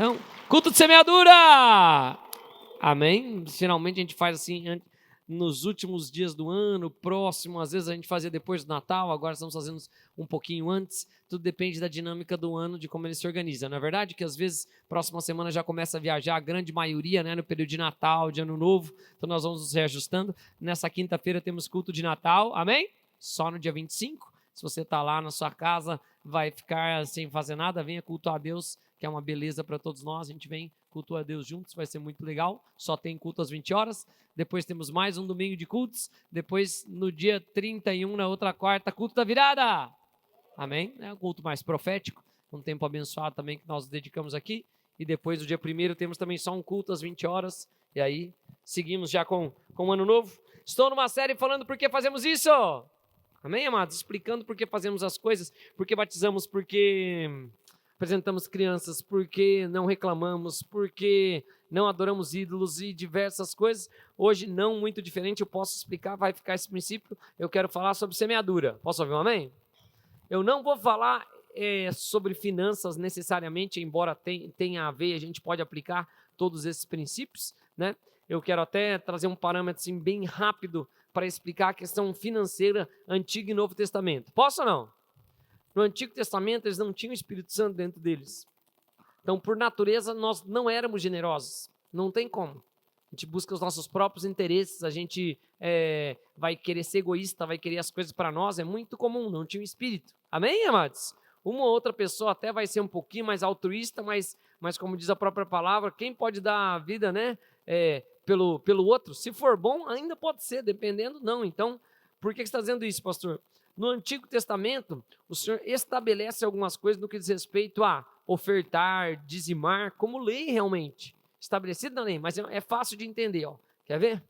Então, culto de semeadura! Amém? Finalmente a gente faz assim nos últimos dias do ano, próximo, às vezes a gente fazia depois do Natal, agora estamos fazendo um pouquinho antes, tudo depende da dinâmica do ano, de como ele se organiza. Não é verdade que às vezes, próxima semana já começa a viajar, a grande maioria, né, no período de Natal, de Ano Novo, então nós vamos nos reajustando. Nessa quinta-feira temos culto de Natal, amém? Só no dia 25, se você está lá na sua casa, vai ficar sem fazer nada, venha cultuar a Deus, que é uma beleza para todos nós, a gente vem cultuar a Deus juntos, vai ser muito legal, só tem culto às 20 horas, depois temos mais um domingo de cultos, depois no dia 31, na outra quarta, culto da virada, amém? É um culto mais profético, um tempo abençoado também que nós dedicamos aqui, e depois no dia 1º temos também só um culto às 20 horas, e aí seguimos já com o ano novo. Estou numa série falando por que fazemos isso, amém, amados? Explicando por que fazemos as coisas, por que batizamos, porque apresentamos crianças, porque não reclamamos, porque não adoramos ídolos e diversas coisas. Hoje, não muito diferente, eu posso explicar, vai ficar esse princípio. Eu quero falar sobre semeadura. Posso ouvir um amém? Eu não vou falar sobre finanças necessariamente, embora tenha a ver, a gente pode aplicar todos esses princípios, né? Eu quero até trazer um parâmetro assim, bem rápido para explicar a questão financeira Antigo e Novo Testamento. Posso ou não? No Antigo Testamento, eles não tinham o Espírito Santo dentro deles. Então, por natureza, nós não éramos generosos. Não tem como. A gente busca os nossos próprios interesses, a gente vai querer ser egoísta, vai querer as coisas para nós. É muito comum, não tinha o Espírito. Amém, amados? Uma ou outra pessoa até vai ser um pouquinho mais altruísta, mas como diz a própria palavra, quem pode dar a vida, né, pelo outro? Se for bom, ainda pode ser, dependendo, não. Então, por que você está dizendo isso, pastor? No Antigo Testamento, o Senhor estabelece algumas coisas no que diz respeito a ofertar, dizimar, como lei realmente, estabelecida na lei, mas é fácil de entender. Ó. Quer ver?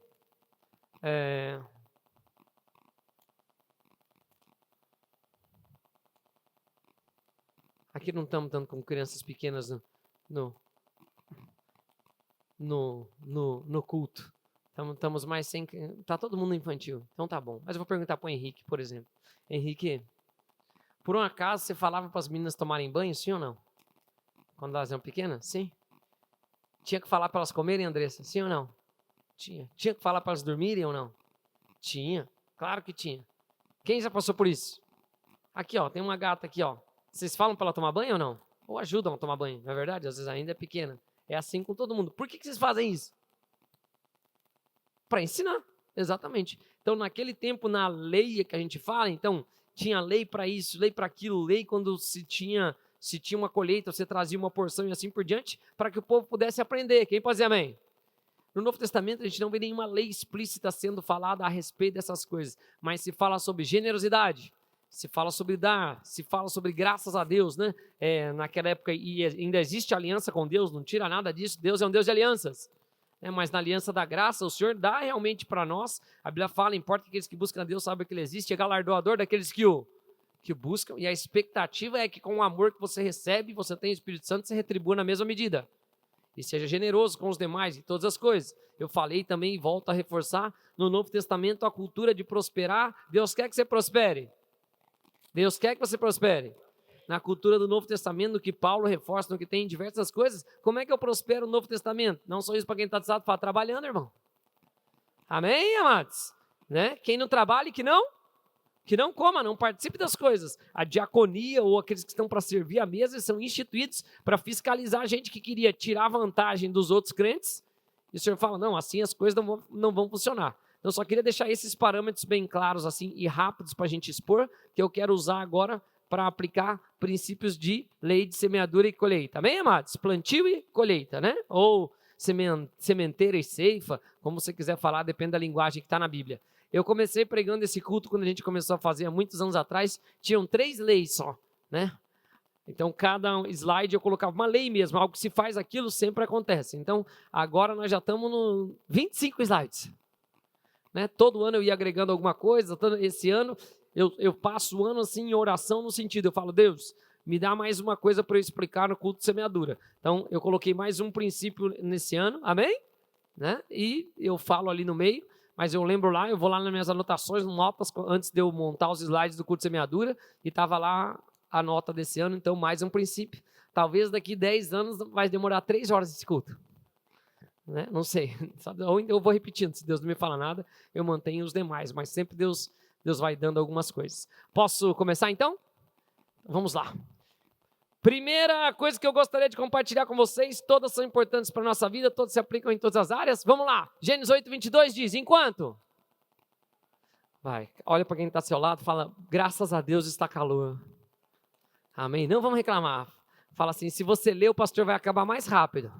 Aqui não estamos tanto com crianças pequenas no culto. Estamos mais sem... Está todo mundo infantil, então tá bom. Mas eu vou perguntar para o Henrique, por exemplo. Henrique, por um acaso você falava para as meninas tomarem banho, sim ou não? Quando elas eram pequenas? Sim. Tinha que falar para elas comerem, Andressa? Sim ou não? Tinha. Tinha que falar para elas dormirem ou não? Tinha. Claro que tinha. Quem já passou por isso? Aqui, ó, tem uma gata aqui, ó. Vocês falam para ela tomar banho ou não? Ou ajudam a tomar banho, não é verdade? Às vezes ainda é pequena. É assim com todo mundo. Por que vocês fazem isso? Para ensinar, exatamente. Então, naquele tempo, na lei que a gente fala, então, tinha lei para isso, lei para aquilo, lei quando se tinha uma colheita, você trazia uma porção e assim por diante, para que o povo pudesse aprender. Quem pode dizer amém? No Novo Testamento, a gente não vê nenhuma lei explícita sendo falada a respeito dessas coisas, mas se fala sobre generosidade, se fala sobre dar, se fala sobre graças a Deus, né? Naquela época, e ainda existe aliança com Deus, não tira nada disso, Deus é um Deus de alianças. Mas na aliança da graça, o Senhor dá realmente para nós. A Bíblia fala, importa que aqueles que buscam a Deus sabem que Ele existe, é galardoador daqueles que o buscam, e a expectativa é que com o amor que você recebe, você tem o Espírito Santo, você retribua na mesma medida. E seja generoso com os demais em todas as coisas. Eu falei também e volto a reforçar, no Novo Testamento, a cultura de prosperar. Deus quer que você prospere. Deus quer que você prospere. Na cultura do Novo Testamento, no que Paulo reforça, no que tem diversas coisas, como é que eu prospero no Novo Testamento? Não só isso para quem está desatado, para trabalhando, irmão. Amém, amados? Né? Quem não trabalha, que não coma, não participe das coisas. A diaconia ou aqueles que estão para servir a mesa são instituídos para fiscalizar a gente que queria tirar vantagem dos outros crentes. E o Senhor fala, não, assim as coisas não vão funcionar. Então, eu só queria deixar esses parâmetros bem claros assim e rápidos para a gente expor, que eu quero usar agora para aplicar princípios de lei de semeadura e colheita. Amém, amados? Plantio e colheita, né? Ou sementeira e ceifa, como você quiser falar, depende da linguagem que está na Bíblia. Eu comecei pregando esse culto quando a gente começou a fazer há muitos anos atrás, tinham 3 leis só, né? Então, cada slide eu colocava uma lei mesmo, algo que se faz aquilo sempre acontece. Então, agora nós já estamos no 25 slides. Né? Todo ano eu ia agregando alguma coisa, esse ano eu passo o ano assim em oração no sentido, eu falo, Deus, me dá mais uma coisa para eu explicar no culto de semeadura. Então, eu coloquei mais um princípio nesse ano, amém? Né? E eu falo ali no meio, mas eu lembro lá, eu vou lá nas minhas anotações, notas, antes de eu montar os slides do culto de semeadura, e estava lá a nota desse ano, então mais um princípio. Talvez daqui 10 anos vai demorar 3 horas esse culto. Né? Não sei. Ou eu vou repetindo, se Deus não me fala nada, eu mantenho os demais, mas sempre Deus vai dando algumas coisas. Posso começar então? Vamos lá. Primeira coisa que eu gostaria de compartilhar com vocês, todas são importantes para a nossa vida, todas se aplicam em todas as áreas. Vamos lá. Gênesis 8:22 diz, enquanto... Vai, olha para quem está ao seu lado, fala, graças a Deus está calor. Amém? Não vamos reclamar. Fala assim, se você ler, o pastor vai acabar mais rápido.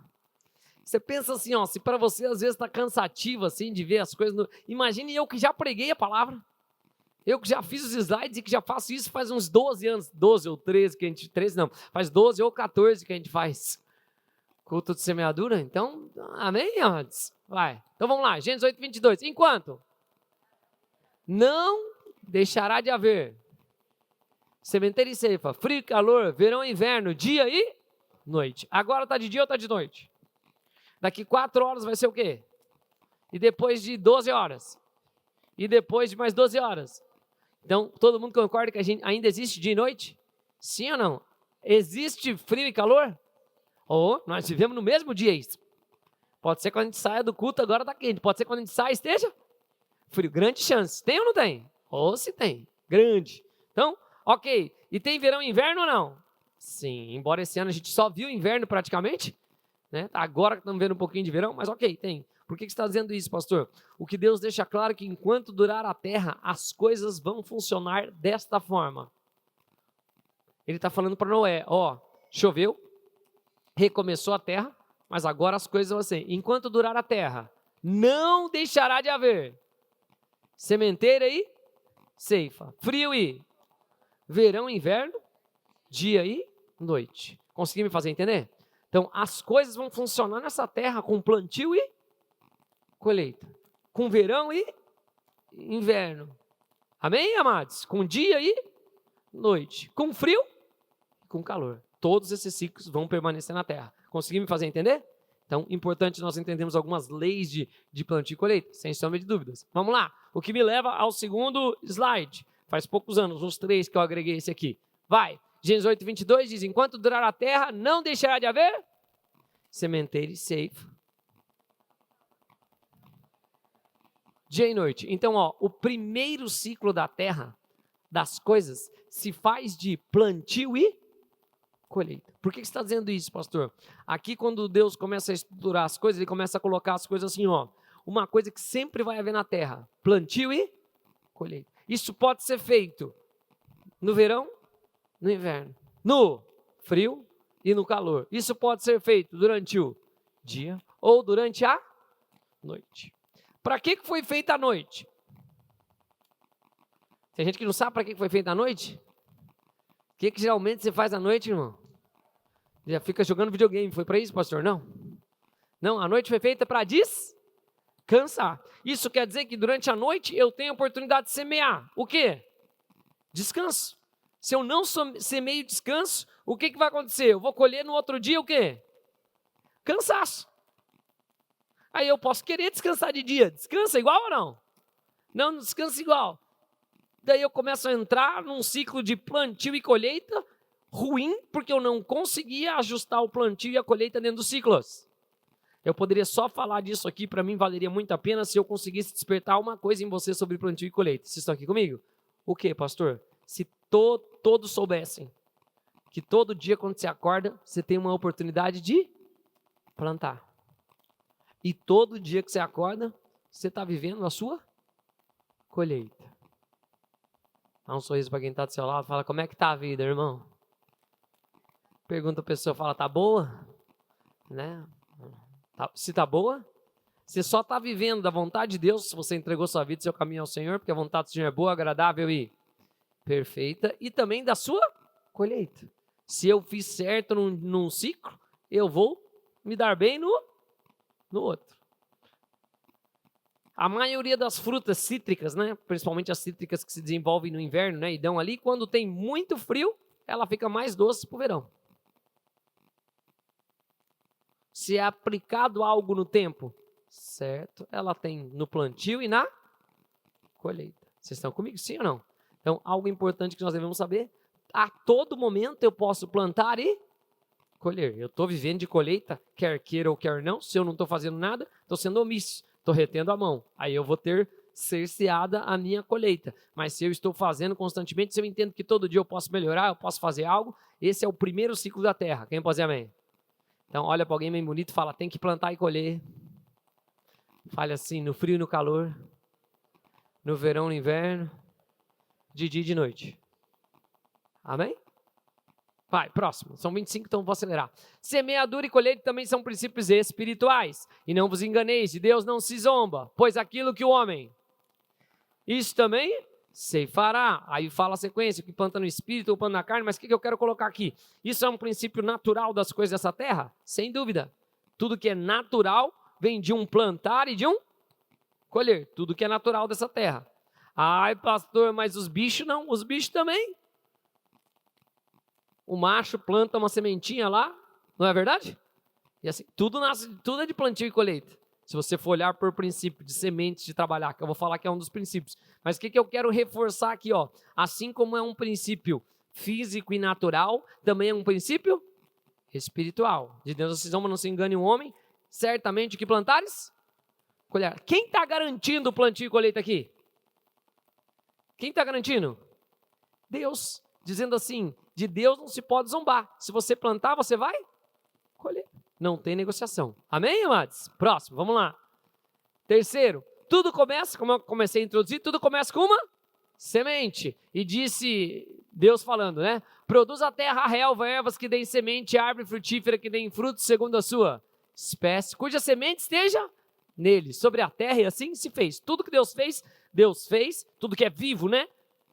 Você pensa assim, ó, se para você às vezes está cansativo assim, de ver as coisas. Imagine eu que já preguei a palavra. Eu que já fiz os slides e que já faço isso faz uns 12 anos. 12 ou 13 que a gente... 13 não, faz 12 ou 14 que a gente faz culto de semeadura. Então, amém, amados? Vai. Então vamos lá, Gênesis 8:22. Enquanto não deixará de haver sementeira e ceifa, frio e calor, verão e inverno, dia e noite. Agora está de dia ou está de noite? Daqui 4 horas vai ser o quê? E depois de 12 horas? E depois de mais 12 horas? Então, todo mundo concorda que a gente ainda existe dia e noite? Sim ou não? Existe frio e calor? Ou nós vivemos no mesmo dia isso. Pode ser quando a gente saia do culto, agora está quente. Pode ser quando a gente sai, esteja frio. Grande chance. Tem ou não tem? Ou se tem. Grande. Então, ok. E tem verão e inverno ou não? Sim. Embora esse ano a gente só viu inverno praticamente. Né? Agora que estamos vendo um pouquinho de verão, mas ok, tem. Por que você está dizendo isso, pastor? O que Deus deixa claro é que enquanto durar a terra, as coisas vão funcionar desta forma. Ele está falando para Noé, ó, choveu, recomeçou a terra, mas agora as coisas vão ser, enquanto durar a terra, não deixará de haver sementeira e ceifa, frio e verão e inverno, dia e noite. Conseguiu me fazer entender? Então, as coisas vão funcionar nessa terra com plantio e colheita. Com verão e inverno. Amém, amados? Com dia e noite. Com frio e com calor. Todos esses ciclos vão permanecer na terra. Conseguiu me fazer entender? Então, importante nós entendermos algumas leis de plantio e colheita, sem sombra de dúvidas. Vamos lá. O que me leva ao segundo slide. Faz poucos anos, uns 3 que eu agreguei esse aqui. Vai. Gênesis 8:22 diz, enquanto durar a terra, não deixará de haver sementeira e ceifa, dia e noite. Então, ó, o primeiro ciclo da terra, das coisas, se faz de plantio e colheita. Por que você está dizendo isso, pastor? Aqui, quando Deus começa a estruturar as coisas, Ele começa a colocar as coisas assim, ó, uma coisa que sempre vai haver na terra, plantio e colheita. Isso pode ser feito no verão, no inverno, no frio e no calor. Isso pode ser feito durante o dia ou durante a noite. Para que foi feita a noite? Tem gente que não sabe para que foi feita a noite? O que geralmente você faz à noite, irmão? Já fica jogando videogame. Foi para isso, pastor? Não. Não, a noite foi feita para descansar. Isso quer dizer que durante a noite eu tenho a oportunidade de semear. O quê? Descanso. Se eu não semeio descanso, o que vai acontecer? Eu vou colher no outro dia o quê? Cansaço. Aí eu posso querer descansar de dia. Descansa igual ou não? Não descansa igual. Daí eu começo a entrar num ciclo de plantio e colheita ruim, porque eu não conseguia ajustar o plantio e a colheita dentro dos ciclos. Eu poderia só falar disso aqui, para mim valeria muito a pena se eu conseguisse despertar uma coisa em você sobre plantio e colheita. Vocês estão aqui comigo? O que, pastor? Se todos soubessem que todo dia quando você acorda, você tem uma oportunidade de plantar. E todo dia que você acorda, você está vivendo a sua colheita. Dá um sorriso para quem está do seu lado, fala, como é que está a vida, irmão? Pergunta a pessoa, fala, tá boa? Né? Se tá boa, você só está vivendo da vontade de Deus, se você entregou sua vida, seu caminho ao Senhor, porque a vontade do Senhor é boa, agradável e perfeita, e também da sua colheita. Se eu fiz certo num ciclo, eu vou me dar bem no outro. A maioria das frutas cítricas, né, principalmente as cítricas que se desenvolvem no inverno, né, e dão ali, quando tem muito frio, ela fica mais doce para o verão. Se é aplicado algo no tempo, certo, ela tem no plantio e na colheita. Vocês estão comigo, sim ou não? Então, algo importante que nós devemos saber, a todo momento eu posso plantar e colher. Eu estou vivendo de colheita, quer queira ou quer não. Se eu não estou fazendo nada, estou sendo omisso, estou retendo a mão. Aí eu vou ter cerceada a minha colheita. Mas se eu estou fazendo constantemente, se eu entendo que todo dia eu posso melhorar, eu posso fazer algo, esse é o primeiro ciclo da terra. Quem pode dizer amém? Então olha para alguém bem bonito e fala, tem que plantar e colher. Fale assim, no frio e no calor, no verão e no inverno, de dia e de noite. Amém? Vai, próximo. São 25, então vou acelerar. Semeadura e colheita também são princípios espirituais. E não vos enganeis, de Deus não se zomba, pois aquilo que o homem, isso também ceifará. Aí fala a sequência, que planta no espírito ou planta na carne, mas o que eu quero colocar aqui? Isso é um princípio natural das coisas dessa terra? Sem dúvida. Tudo que é natural vem de um plantar e de um colher. Tudo que é natural dessa terra. Ai, pastor, mas os bichos não, os bichos também. O macho planta uma sementinha lá, não é verdade? E assim, tudo é de plantio e colheita. Se você for olhar por princípio de sementes de trabalhar, que eu vou falar que é um dos princípios. Mas o que eu quero reforçar aqui, ó? Assim como é um princípio físico e natural, também é um princípio espiritual. De Deus vocês não se engane um homem, certamente o que plantares, colher. Quem está garantindo o plantio e colheita aqui? Quem está garantindo? Deus, dizendo assim, de Deus não se pode zombar. Se você plantar, você vai colher. Não tem negociação. Amém, amados? Próximo, vamos lá. Terceiro, tudo começa, como eu comecei a introduzir, tudo começa com uma semente. E disse Deus falando, né? Produz a terra a relva, ervas que deem semente, árvore frutífera que deem frutos segundo a sua espécie, cuja semente esteja nele, sobre a terra, e assim se fez. Tudo que Deus fez, tudo que é vivo, né?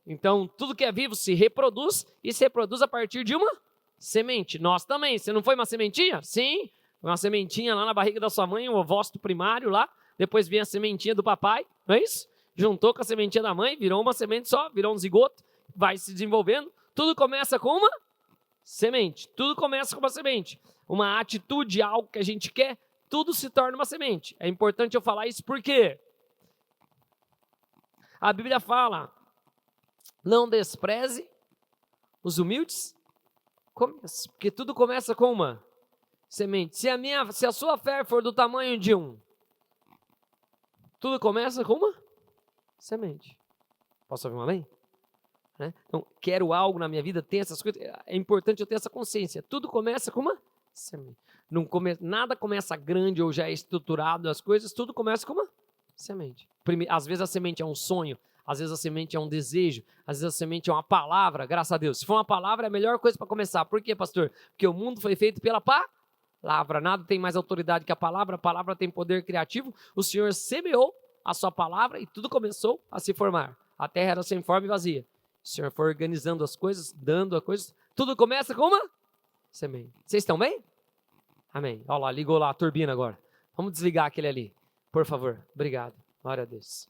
Então, tudo que é vivo se reproduz e se reproduz a partir de uma semente. Nós também. Você não foi uma sementinha? Sim. Uma sementinha lá na barriga da sua mãe, um ovócito primário lá. Depois vem a sementinha do papai, não é isso? Juntou com a sementinha da mãe, virou uma semente só, virou um zigoto, vai se desenvolvendo. Tudo começa com uma semente. Tudo começa com uma semente. Uma atitude, algo que a gente quer, tudo se torna uma semente. É importante eu falar isso porque a Bíblia fala, não despreze os humildes, porque tudo começa com uma semente. Se a sua fé for do tamanho de tudo começa com uma semente. Posso ouvir um amém? Né? Então, quero algo na minha vida, tem essas coisas, é importante eu ter essa consciência. Tudo começa com uma semente. Nada começa grande ou já é estruturado as coisas, tudo começa com uma semente. Às vezes a semente é um sonho, às vezes a semente é um desejo, às vezes a semente é uma palavra, graças a Deus. Se for uma palavra, é a melhor coisa para começar. Por quê, pastor? Porque o mundo foi feito pela palavra. Nada tem mais autoridade que a palavra tem poder criativo. O Senhor semeou a sua palavra e tudo começou a se formar. A terra era sem forma e vazia. O Senhor foi organizando as coisas, dando as coisas. Tudo começa com uma semente. Vocês estão bem? Amém. Olha lá, ligou lá a turbina agora. Vamos desligar aquele ali, por favor. Obrigado. Glória a Deus.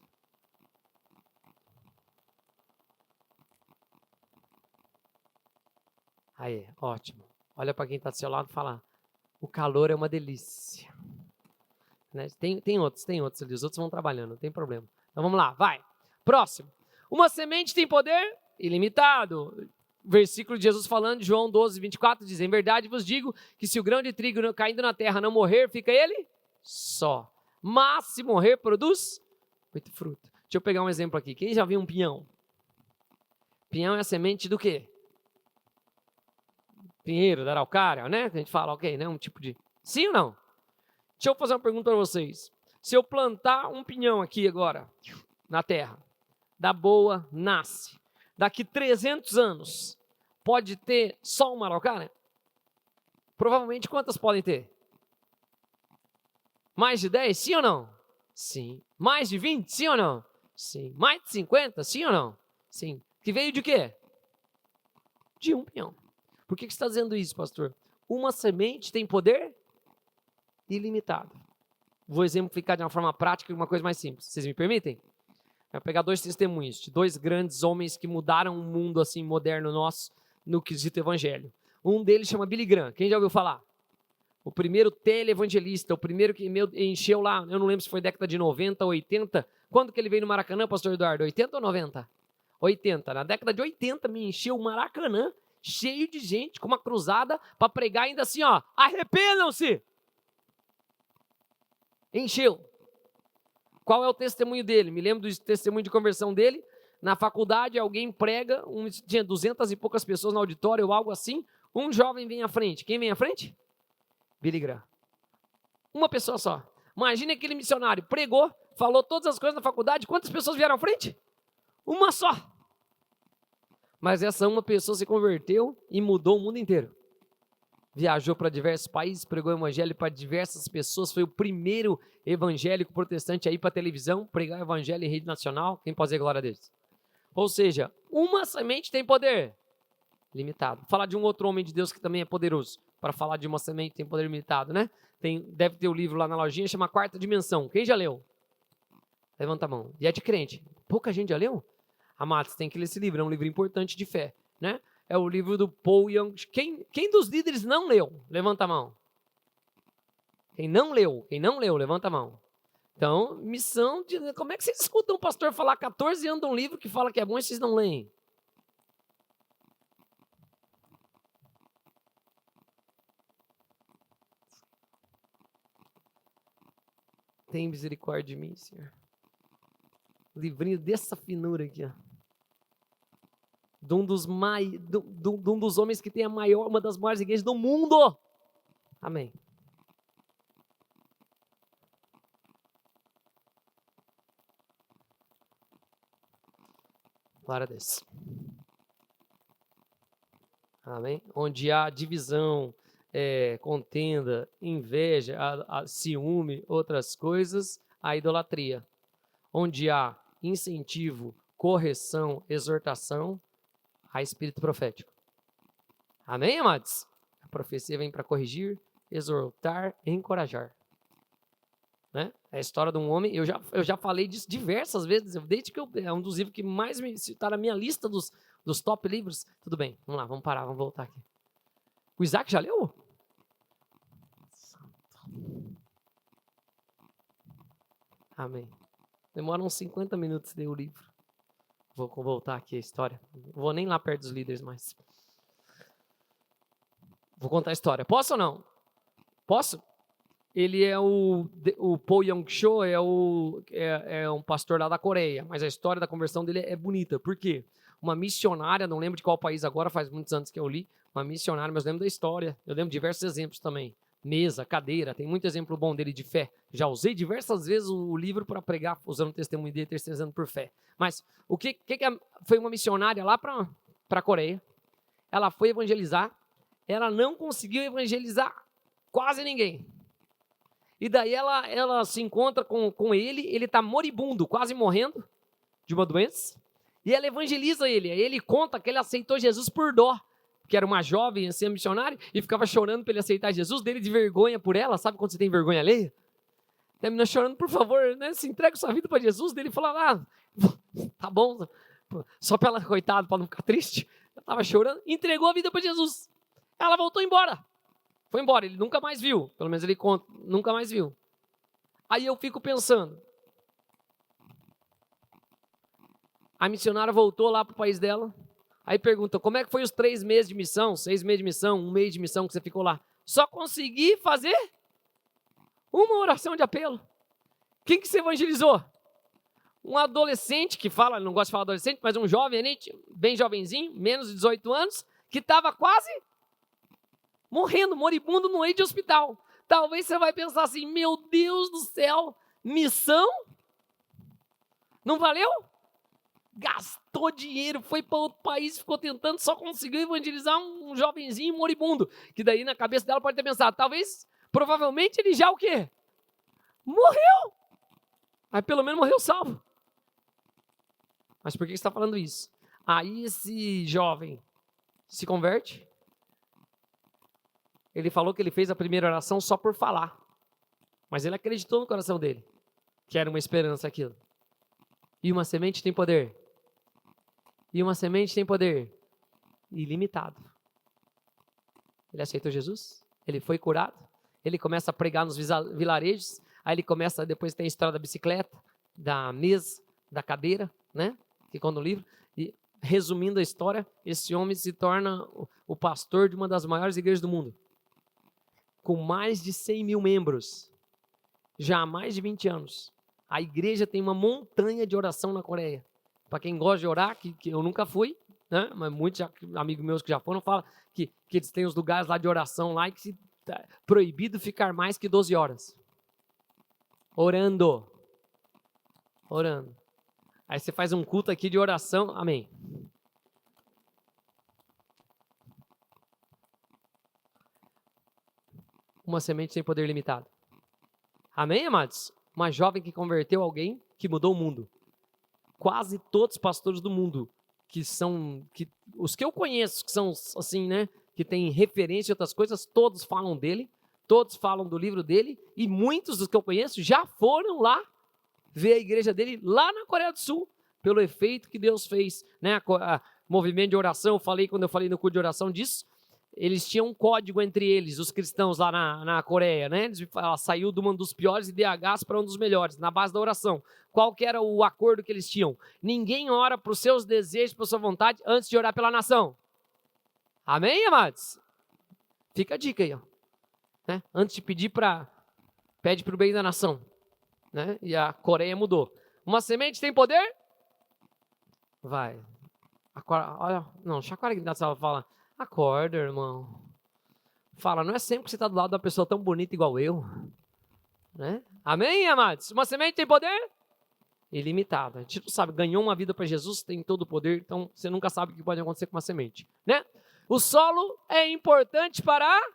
Aí, ótimo. Olha para quem está do seu lado e fala, o calor é uma delícia. Né? Tem outros ali, os outros vão trabalhando, não tem problema. Então vamos lá, vai. Próximo. Uma semente tem poder ilimitado. Versículo de Jesus falando, João 12, 24, diz, em verdade vos digo que se o grão de trigo caindo na terra não morrer, fica ele só. Mas se morrer, produz muito fruto. Deixa eu pegar um exemplo aqui. Quem já viu um pinhão? Pinhão é a semente do quê? Pinheiro, da araucária, né? A gente fala, ok, né? Um tipo de... Sim ou não? Deixa eu fazer uma pergunta para vocês. Se eu plantar um pinhão aqui agora, na terra, dá boa, nasce. Daqui 300 anos, pode ter só uma araucária? Provavelmente quantas podem ter? Mais de 10, sim ou não? Sim. Mais de 20, sim ou não? Sim. Mais de 50, sim ou não? Sim. Que veio de quê? De um pinhão. Por que você está dizendo isso, pastor? Uma semente tem poder ilimitado. Vou exemplificar de uma forma prática e uma coisa mais simples. Vocês me permitem? Eu vou pegar 2 testemunhos de 2 grandes homens que mudaram o mundo assim moderno nosso no quesito evangelho. Um deles chama Billy Graham. Quem já ouviu falar? O primeiro televangelista, o primeiro que encheu lá, eu não lembro se foi década de 90, 80. Quando que ele veio no Maracanã, pastor Eduardo? 80 ou 90? 80. Na década de 80 me encheu o Maracanã cheio de gente, com uma cruzada para pregar ainda assim, ó, arrependam-se. Encheu. Qual é o testemunho dele? Me lembro do testemunho de conversão dele. Na faculdade, alguém prega, tinha 200 e poucas pessoas no auditório ou algo assim. Um jovem vem à frente. Quem vem à frente? Billy Graham. Uma pessoa só. Imagina aquele missionário, pregou, falou todas as coisas na faculdade. Quantas pessoas vieram à frente? Uma só. Mas essa uma pessoa se converteu e mudou o mundo inteiro. Viajou para diversos países, pregou o evangelho para diversas pessoas. Foi o primeiro evangélico protestante a ir para a televisão, pregar o evangelho em rede nacional. Quem pode dizer glória a Deus? Ou seja, uma semente tem poder limitado. Vou falar de um outro homem de Deus que também é poderoso. Para falar de uma semente tem poder limitado, né? Deve ter o livro lá na lojinha, chama Quarta Dimensão. Quem já leu? Levanta a mão. E é de crente. Pouca gente já leu? Amados, tem que ler esse livro, é um livro importante de fé, né? É o livro do Paul Young. Quem dos líderes não leu? Levanta a mão. Quem não leu, levanta a mão. Então, missão de... Como é que vocês escutam um pastor falar 14 anos de um livro que fala que é bom e vocês não leem? Tem misericórdia de mim, Senhor. Livrinho dessa finura aqui, ó. De um dos homens que tem uma das maiores igrejas do mundo. Amém. Glória a Deus. Amém. Onde há divisão, contenda, inveja, ciúme, outras coisas, a idolatria. Onde há incentivo, correção, exortação, há espírito profético. Amém, amados? A profecia vem para corrigir, exortar e encorajar. Né? É a história de um homem, eu já falei disso diversas vezes, desde que é um dos livros que mais está na minha lista dos top livros. Tudo bem, vamos lá, vamos parar, vamos voltar aqui. O Isaac já leu? Amém. Demora uns 50 minutos de ler o livro. Vou voltar aqui a história. Não vou nem lá perto dos líderes mais. Vou contar a história. Posso ou não? Posso? Ele é o Paul Young-cho, é um pastor lá da Coreia, mas a história da conversão dele é bonita. Por quê? Uma missionária, não lembro de qual país agora, faz muitos anos que eu li, uma missionária, mas eu lembro da história. Eu lembro de diversos exemplos também. Mesa, cadeira, tem muito exemplo bom dele de fé. Já usei diversas vezes o livro para pregar, usando o testemunho dele, terceirizando por fé. Mas o que foi uma missionária lá para a Coreia. Ela foi evangelizar, ela não conseguiu evangelizar quase ninguém. E daí ela se encontra com ele está moribundo, quase morrendo de uma doença. E ela evangeliza ele. Aí ele conta que ele aceitou Jesus por dó, que era uma jovem, assim, missionária, e ficava chorando para ele aceitar Jesus, dele de vergonha por ela. Sabe quando você tem vergonha alheia? Terminou chorando, por favor, né? Se entrega sua vida para Jesus. Dele fala, tá bom, só para ela, coitado, para não ficar triste. Ela estava chorando, entregou a vida para Jesus. Ela voltou embora. Foi embora, ele nunca mais viu. Pelo menos ele conta, nunca mais viu. Aí eu fico pensando. A missionária voltou lá para o país dela. Aí pergunta, como é que foi os 3 meses de missão, 6 meses de missão, 1 mês de missão que você ficou lá? Só consegui fazer uma oração de apelo. Quem que você evangelizou? Um adolescente que fala, não gosto de falar adolescente, mas um jovem, bem jovenzinho, menos de 18 anos, que estava quase morrendo, moribundo no meio de hospital. Talvez você vai pensar assim, meu Deus do céu, missão? Não valeu? Gastou dinheiro, foi para outro país, ficou tentando, só conseguiu evangelizar um jovenzinho moribundo. Que daí na cabeça dela pode ter pensado, provavelmente ele já o quê? Morreu! Mas pelo menos morreu salvo. Mas por que você está falando isso? Aí esse jovem se converte. Ele falou que ele fez a primeira oração só por falar. Mas ele acreditou no coração dele, que era uma esperança aquilo. E uma semente tem poder. E uma semente tem poder ilimitado. Ele aceitou Jesus, ele foi curado, ele começa a pregar nos vilarejos, aí ele começa, depois tem a história da bicicleta, da mesa, da cadeira, né? Ficou no livro. E resumindo a história, esse homem se torna o pastor de uma das maiores igrejas do mundo, com mais de 100 mil membros, já há mais de 20 anos. A igreja tem uma montanha de oração na Coreia. Para quem gosta de orar, que eu nunca fui, né? Mas muitos amigos meus que já foram falam que eles têm os lugares lá de oração lá e que é proibido ficar mais que 12 horas. Orando. Aí você faz um culto aqui de oração, amém. Uma semente sem poder limitado. Amém, amados? Uma jovem que converteu alguém que mudou o mundo. Quase todos os pastores do mundo, os que eu conheço, que são assim, né, que tem referência em outras coisas, todos falam dele, todos falam do livro dele, e muitos dos que eu conheço já foram lá ver a igreja dele lá na Coreia do Sul, pelo efeito que Deus fez, né? Movimento de oração, quando eu falei no culto de oração disso, eles tinham um código entre eles, os cristãos lá na Coreia, né? Ela saiu de um dos piores IDHs para um dos melhores, na base da oração. Qual que era o acordo que eles tinham? Ninguém ora para os seus desejos, para a sua vontade, antes de orar pela nação. Amém, amados? Fica a dica aí, ó. Né? Antes de pedir pede para o bem da nação. Né? E a Coreia mudou. Uma semente tem poder? Vai. Olha, não, chacoalha aqui na sala, fala, acorda, irmão. Fala, não é sempre que você está do lado de uma pessoa tão bonita igual eu. Né? Amém, amados? Uma semente tem poder? Ilimitado. A gente não sabe, ganhou uma vida para Jesus, tem todo o poder, então você nunca sabe o que pode acontecer com uma semente. Né? O solo é importante para a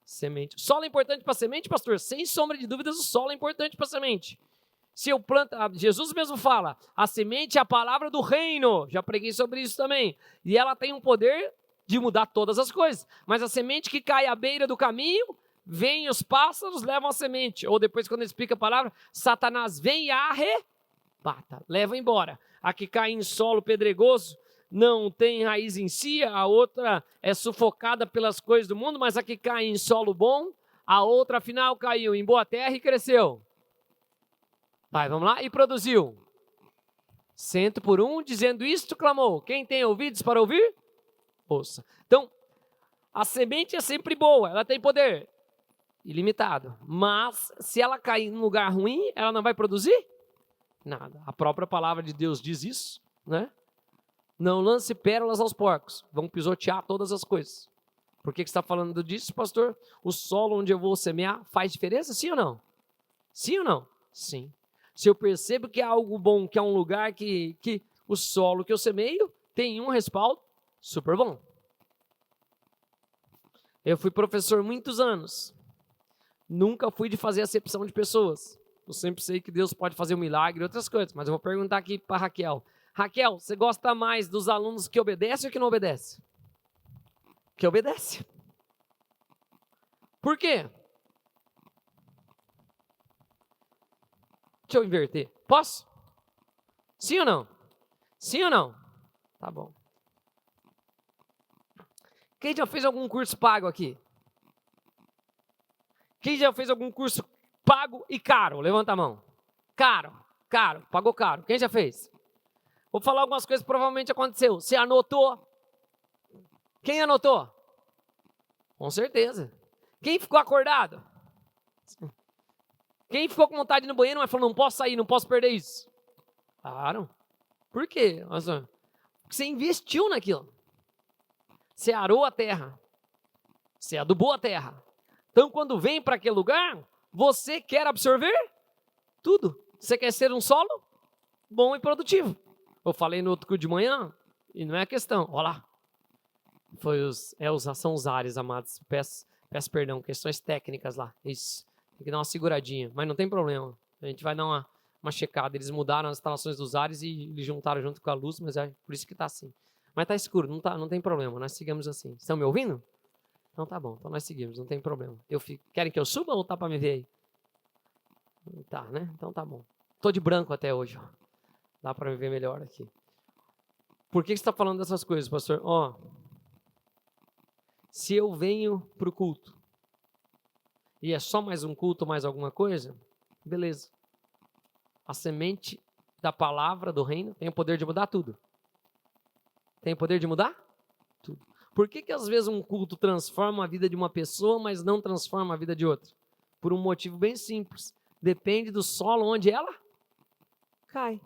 semente. O solo é importante para a semente, pastor? Sem sombra de dúvidas, o solo é importante para a semente. Se eu planto, Jesus mesmo fala, a semente é a palavra do reino. Já preguei sobre isso também. E ela tem um poder de mudar todas as coisas. Mas a semente que cai à beira do caminho, vem os pássaros, levam a semente. Ou depois, quando ele explica a palavra, Satanás vem e arrebata, leva embora. A que cai em solo pedregoso, não tem raiz em si, a outra é sufocada pelas coisas do mundo, mas a que cai em solo bom, a outra afinal caiu em boa terra e cresceu. Vai, vamos lá, e produziu. 100 por 1, dizendo isto, clamou. Quem tem ouvidos para ouvir? Ouça. Então, a semente é sempre boa, ela tem poder ilimitado, mas se ela cair em um lugar ruim, ela não vai produzir nada. A própria palavra de Deus diz isso, né? Não lance pérolas aos porcos, vão pisotear todas as coisas. Por que você está falando disso, pastor? O solo onde eu vou semear faz diferença, sim ou não? Sim ou não? Sim. Se eu percebo que é algo bom, que é um lugar que o solo que eu semeio tem um respaldo super bom. Eu fui professor muitos anos. Nunca fui de fazer acepção de pessoas. Eu sempre sei que Deus pode fazer um milagre e outras coisas, mas eu vou perguntar aqui para Raquel. Raquel, você gosta mais dos alunos que obedecem ou que não obedecem? Que obedece. Por quê? Deixa eu inverter. Posso? Sim ou não? Sim ou não? Tá bom. Quem já fez algum curso pago aqui? Quem já fez algum curso pago e caro? Levanta a mão. Caro, pagou caro. Quem já fez? Vou falar algumas coisas que provavelmente aconteceu. Você anotou? Quem anotou? Com certeza. Quem ficou acordado? Quem ficou com vontade de ir no banheiro, mas falou, não posso sair, não posso perder isso? Claro. Por quê? Porque você investiu naquilo. Você arou a terra. Você adubou a terra. Então, quando vem para aquele lugar, você quer absorver tudo. Você quer ser um solo bom e produtivo. Eu falei no outro culto de manhã, e não é a questão. Olha lá. São os ares, amados. Peço perdão, questões técnicas lá. Isso. Tem que dar uma seguradinha, mas não tem problema. A gente vai dar uma checada. Eles mudaram as instalações dos ares e eles juntaram junto com a luz, mas é por isso que está assim. Mas está escuro, não tem problema. Nós seguimos assim. Estão me ouvindo? Então tá bom, então nós seguimos, não tem problema. Querem que eu suba ou tá para me ver aí? Tá, né? Então tá bom. Tô de branco até hoje, ó. Dá para me ver melhor aqui. Por que você está falando dessas coisas, pastor? Se eu venho para o culto e é só mais um culto, mais alguma coisa, beleza. A semente da palavra do reino tem o poder de mudar tudo. Tem poder de mudar? Tudo. Por que às vezes um culto transforma a vida de uma pessoa, mas não transforma a vida de outra? Por um motivo bem simples. Depende do solo onde ela cai.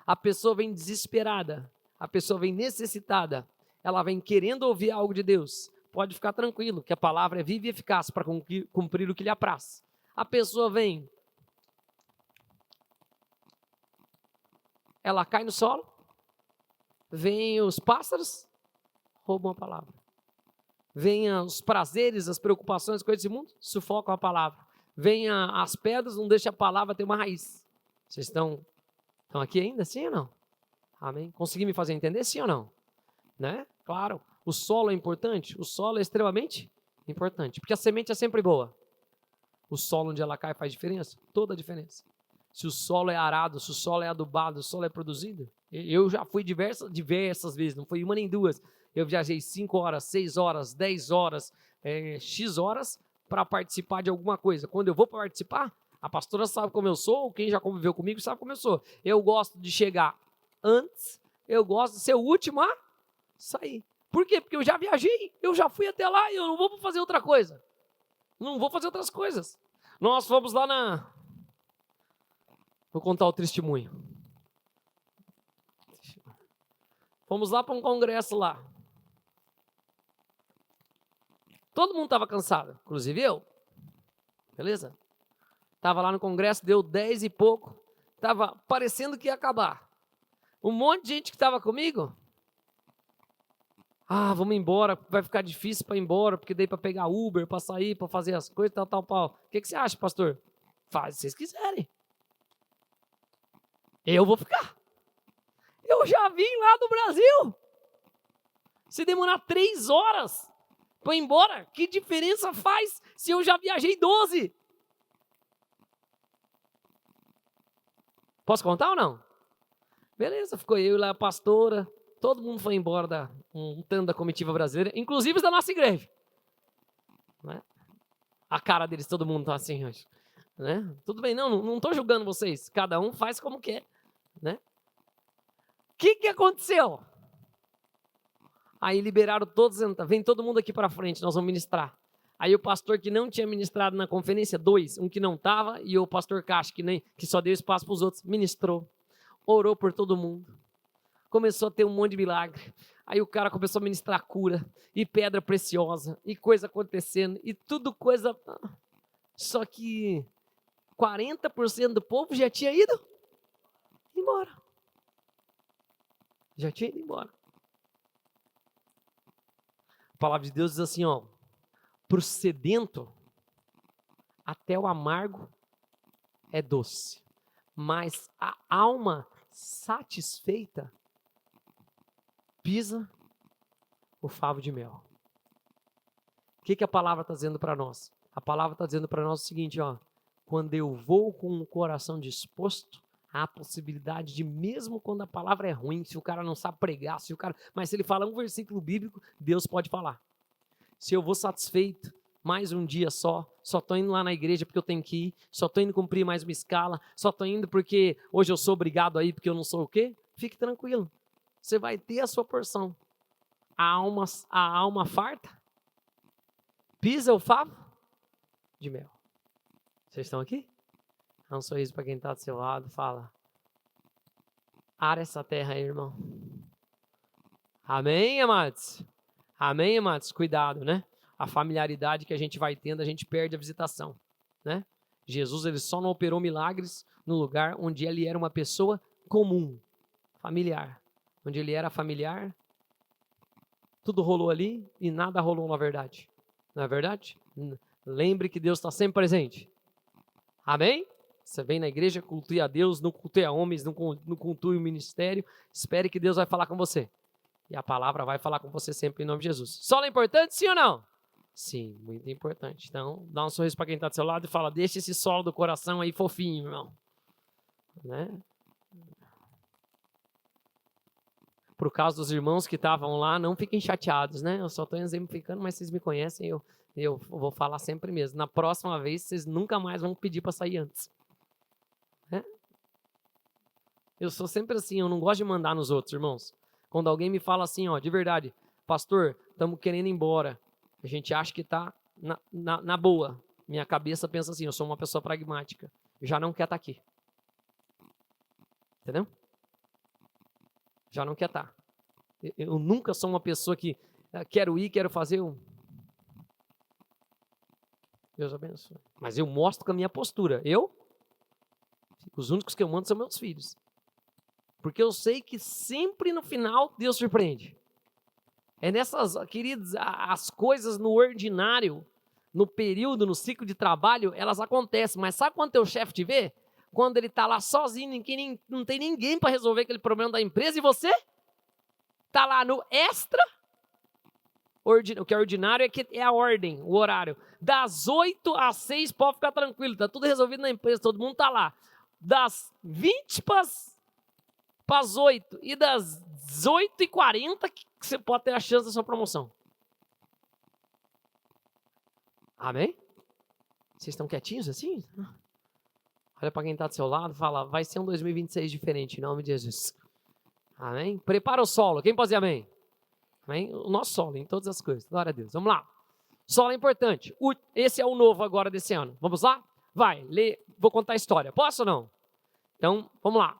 A pessoa vem desesperada, a pessoa vem necessitada, ela vem querendo ouvir algo de Deus. Pode ficar tranquilo, que a palavra é viva e eficaz para cumprir o que lhe apraz. A pessoa vem, ela cai no solo, vem os pássaros, roubam a palavra. Vem os prazeres, as preocupações, as coisas desse mundo, sufocam a palavra. Vem as pedras, não deixa a palavra ter uma raiz. Vocês estão aqui ainda, sim ou não? Amém? Consegui me fazer entender, sim ou não? Né? Claro, o solo é importante? O solo é extremamente importante, porque a semente é sempre boa. O solo onde ela cai faz diferença? Toda a diferença. Se o solo é arado, se o solo é adubado, se o solo é produzido. Eu já fui diversas vezes, não foi uma nem duas. Eu viajei 5 horas, 6 horas, 10 horas, X horas para participar de alguma coisa. Quando eu vou para participar, a pastora sabe como eu sou, quem já conviveu comigo sabe como eu sou. Eu gosto de chegar antes, eu gosto de ser o último a sair. Por quê? Porque eu já viajei, eu já fui até lá e eu não vou fazer outra coisa. Não vou fazer outras coisas. Nós fomos lá Vou contar o testemunho. Fomos lá para um congresso lá. Todo mundo estava cansado, inclusive eu. Beleza? Estava lá no congresso, deu 10 e pouco. Estava parecendo que ia acabar. Um monte de gente que estava comigo. Vamos embora, vai ficar difícil para ir embora, porque daí para pegar Uber, para sair, para fazer as coisas, tal. O que você acha, pastor? Faz se vocês quiserem. Eu vou ficar. Eu já vim lá do Brasil. Se demorar 3 horas para ir embora, que diferença faz se eu já viajei 12? Posso contar ou não? Beleza, ficou eu e lá a pastora. Todo mundo foi embora um tanto da comitiva brasileira, inclusive os da nossa igreja. Né? A cara deles, todo mundo tá assim hoje. Né? Tudo bem, não estou julgando vocês. Cada um faz como quer. Né? O que aconteceu? Aí liberaram todos, vem todo mundo aqui para frente, nós vamos ministrar. Aí o pastor que não tinha ministrado na conferência, 2, um que não estava, e o pastor Caixa, que só deu espaço para os outros, ministrou, orou por todo mundo. Começou a ter um monte de milagre. Aí o cara começou a ministrar cura, e pedra preciosa, e coisa acontecendo, e tudo coisa... Só que 40% do povo já tinha ido embora. Já tinha ido embora. A palavra de Deus diz assim, pro sedento, até o amargo é doce, mas a alma satisfeita pisa o favo de mel. O que a palavra está dizendo para nós? A palavra está dizendo para nós o seguinte, quando eu vou com o coração disposto, há a possibilidade de, mesmo quando a palavra é ruim, se o cara não sabe pregar, mas se ele fala um versículo bíblico, Deus pode falar. Se eu vou satisfeito, mais um dia só estou indo lá na igreja porque eu tenho que ir, só estou indo cumprir mais uma escala, só estou indo porque hoje eu sou obrigado a ir porque eu não sou o quê? Fique tranquilo, você vai ter a sua porção. A alma farta pisa o favo de mel. Vocês estão aqui? Dá um sorriso para quem está do seu lado, fala: ara essa terra aí, irmão. Amém, amados? Amém, amados? Cuidado, né? A familiaridade que a gente vai tendo, a gente perde a visitação, né? Jesus, ele só não operou milagres no lugar onde ele era uma pessoa comum, familiar. Onde ele era familiar, tudo rolou ali e nada rolou na verdade. Não é verdade? Lembre que Deus está sempre presente. Amém? Você vem na igreja, cultue a Deus, não cultue a homens, não cultue o ministério. Espere que Deus vai falar com você. E a palavra vai falar com você sempre em nome de Jesus. Solo é importante, sim ou não? Sim, muito importante. Então, dá um sorriso para quem está do seu lado e fala: deixa esse solo do coração aí fofinho, irmão. Né? Por causa dos irmãos que estavam lá, não fiquem chateados, né? Eu só estou exemplificando, mas vocês me conhecem, eu vou falar sempre mesmo. Na próxima vez, vocês nunca mais vão pedir para sair antes. Né? Eu sou sempre assim, eu não gosto de mandar nos outros, irmãos. Quando alguém me fala assim, ó, de verdade, pastor, estamos querendo ir embora. A gente acha que está na boa. Minha cabeça pensa assim, eu sou uma pessoa pragmática. Já não quer estar aqui. Entendeu? Já não quer estar. Eu nunca sou uma pessoa que quero ir, quero fazer. Deus abençoe. Mas eu mostro com a minha postura. Os únicos que eu mando são meus filhos. Porque eu sei que sempre no final Deus surpreende. É nessas, queridos, as coisas no ordinário, no período, no ciclo de trabalho, elas acontecem. Mas sabe quando teu chefe te vê? Quando ele está lá sozinho, não tem ninguém para resolver aquele problema da empresa e você está lá no extra. O que é ordinário é a ordem, o horário. Das 8 às 6 pode ficar tranquilo, está tudo resolvido na empresa, todo mundo está lá. Das 20 para as 8 e das 18h40 que você pode ter a chance da sua promoção. Amém? Vocês estão quietinhos assim? Olha para quem está do seu lado e fala, vai ser um 2026 diferente, em nome de Jesus. Amém? Prepara o solo. Quem pode dizer amém? Amém? O nosso solo em todas as coisas. Glória a Deus. Vamos lá. Solo é importante. Esse é o novo agora desse ano. Vamos lá? Vai, lê. Vou contar a história. Posso ou não? Então, vamos lá.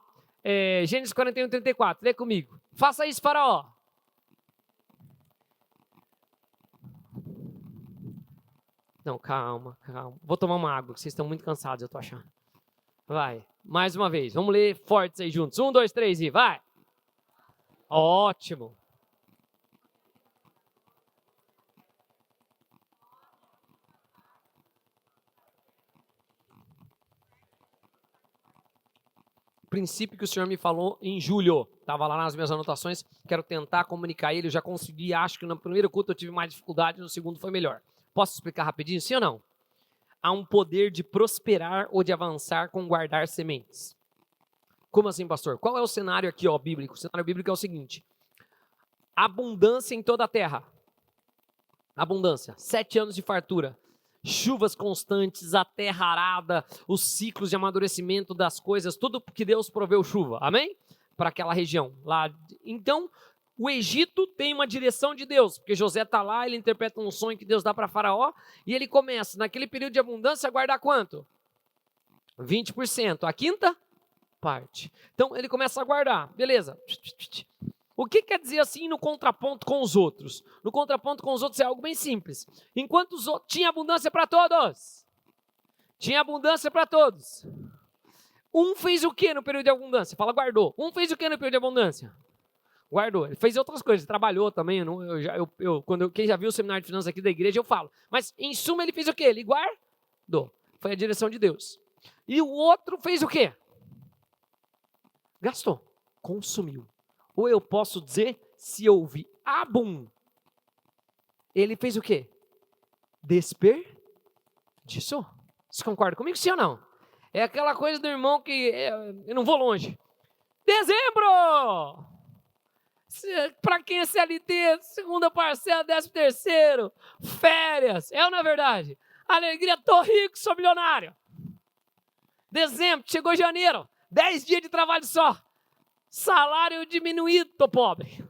Gênesis 41:34. Lê comigo. Faça isso, Faraó. Não, calma. Vou tomar uma água, que vocês estão muito cansados, eu tô achando. Vai. Mais uma vez. Vamos ler fortes aí juntos. 1, 2, 3 e vai. Ótimo. Princípio que o Senhor me falou em julho. Estava lá nas minhas anotações. Quero tentar comunicar ele. Eu já consegui. Acho que no primeiro culto eu tive mais dificuldade. No segundo foi melhor. Posso explicar rapidinho? Sim ou não? Há um poder de prosperar ou de avançar com guardar sementes. Como assim, pastor? Qual é o cenário aqui, bíblico? O cenário bíblico é o seguinte. Abundância em toda a terra. Abundância. 7 anos de fartura. Chuvas constantes, a terra arada, os ciclos de amadurecimento das coisas, tudo que Deus proveu chuva, amém? Para aquela região lá. Então, o Egito tem uma direção de Deus, porque José está lá, ele interpreta um sonho que Deus dá para Faraó, e ele começa, naquele período de abundância, a guardar quanto? 20%, a quinta parte. Então, ele começa a guardar, beleza. O que quer dizer assim no contraponto com os outros? No contraponto com os outros é algo bem simples. Enquanto os outros tinha abundância para todos. Tinha abundância para todos. Um fez o que no período de abundância? Fala, guardou. Um fez o que no período de abundância? Guardou. Ele fez outras coisas, trabalhou também. Quem já viu o seminário de finanças aqui da igreja, eu falo. Mas, em suma, ele fez o quê? Ele guardou. Foi a direção de Deus. E o outro fez o quê? Gastou. Consumiu. Ou eu posso dizer, se houve ele fez o quê? Desperdiçou. Você concorda comigo, sim ou não? É aquela coisa do irmão que eu não vou longe. Dezembro! Para quem é CLT, segunda parcela, 13º, férias. É ou não é verdade? Alegria, tô rico, sou milionário. Dezembro, chegou janeiro, 10 dias de trabalho só. Salário diminuído, tô pobre.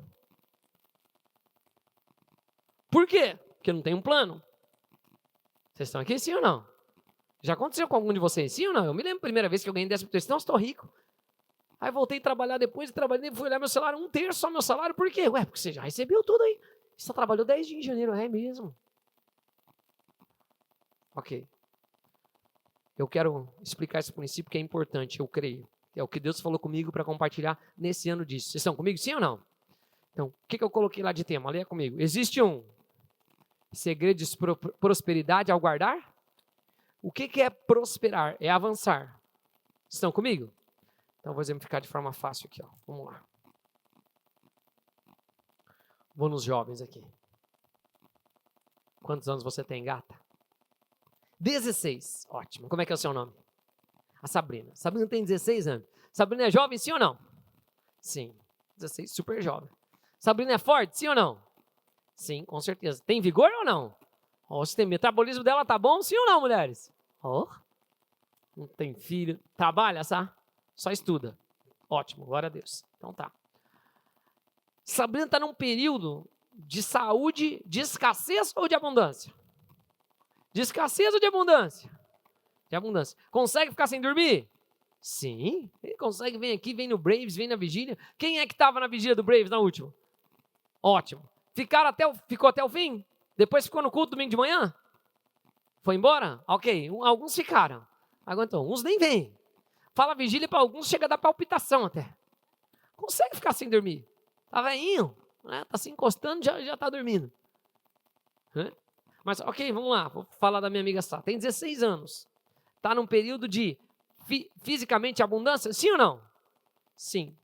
Por quê? Porque não tem um plano. Vocês estão aqui, sim ou não? Já aconteceu com algum de vocês, sim ou não? Eu me lembro a primeira vez que eu ganhei 13º, não, estou rico. Aí voltei a trabalhar depois, fui olhar meu salário, 1/3 só meu salário, por quê? Porque você já recebeu tudo aí. Você só trabalhou 10 dias em janeiro, é mesmo? Ok. Eu quero explicar esse princípio que é importante, eu creio. É o que Deus falou comigo para compartilhar nesse ano disso. Vocês estão comigo, sim ou não? Então, o que eu coloquei lá de tema? Leia comigo. Existe um segredo de prosperidade ao guardar? O que é prosperar? É avançar. Estão comigo? Então, vou exemplificar de forma fácil aqui. Vamos lá. Vou nos jovens aqui. Quantos anos você tem, gata? 16. Ótimo. Como é que é o seu nome? A Sabrina. Sabrina tem 16 anos. Sabrina é jovem, sim ou não? Sim. 16, super jovem. Sabrina é forte, sim ou não? Sim, com certeza. Tem vigor ou não? O sistema metabolismo dela tá bom, sim ou não, mulheres? Não tem filho. Trabalha, sabe? Só estuda. Ótimo, glória a Deus. Então tá. Sabrina está num período de saúde, de escassez ou de abundância? De escassez ou de abundância? De abundância. Consegue ficar sem dormir? Sim, ele consegue, vem aqui, vem no Braves, vem na vigília. Quem é que estava na vigília do Braves na última? Ótimo. Ficou até o fim? Depois ficou no culto domingo de manhã? Foi embora? Ok, alguns ficaram. Aguentou, uns nem vêm. Fala vigília para alguns, chega a dar palpitação até. Consegue ficar sem dormir. Tá velhinho, né? Tá se encostando, já tá dormindo. Mas ok, vamos lá, vou falar da minha amiga Sá. Tem 16 anos. Tá num período de fisicamente abundância? Sim ou não? Sim.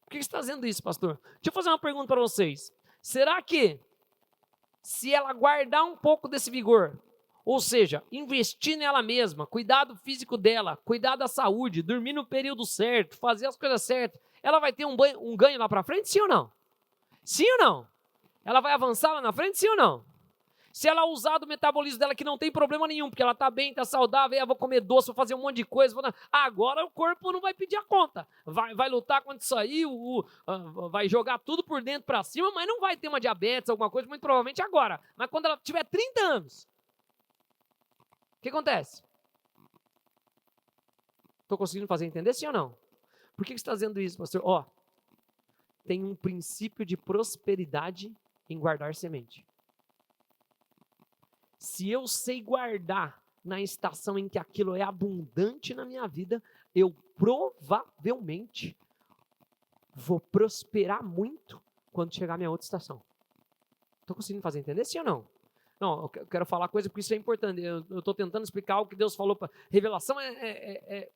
Por que você está fazendo isso, pastor? Deixa eu fazer uma pergunta para vocês. Será que, se ela guardar um pouco desse vigor, ou seja, investir nela mesma, cuidar do físico dela, cuidar da saúde, dormir no período certo, fazer as coisas certas, ela vai ter um ganho lá para frente? Sim ou não? Sim ou não? Ela vai avançar lá na frente? Sim ou não? Se ela usar do metabolismo dela, que não tem problema nenhum, porque ela está bem, está saudável, vou comer doce, vou fazer um monte de coisa. Agora o corpo não vai pedir a conta. Vai lutar contra isso aí, vai jogar tudo por dentro para cima, mas não vai ter uma diabetes, alguma coisa, muito provavelmente agora. Mas quando ela tiver 30 anos, o que acontece? Estou conseguindo fazer entender, sim ou não? Por que você está dizendo isso, pastor? Tem um princípio de prosperidade em guardar semente. Se eu sei guardar na estação em que aquilo é abundante na minha vida, eu provavelmente vou prosperar muito quando chegar a minha outra estação. Estou conseguindo fazer entender, sim ou não? Não, eu quero falar coisa porque isso é importante. Eu estou tentando explicar o que Deus falou. Revelação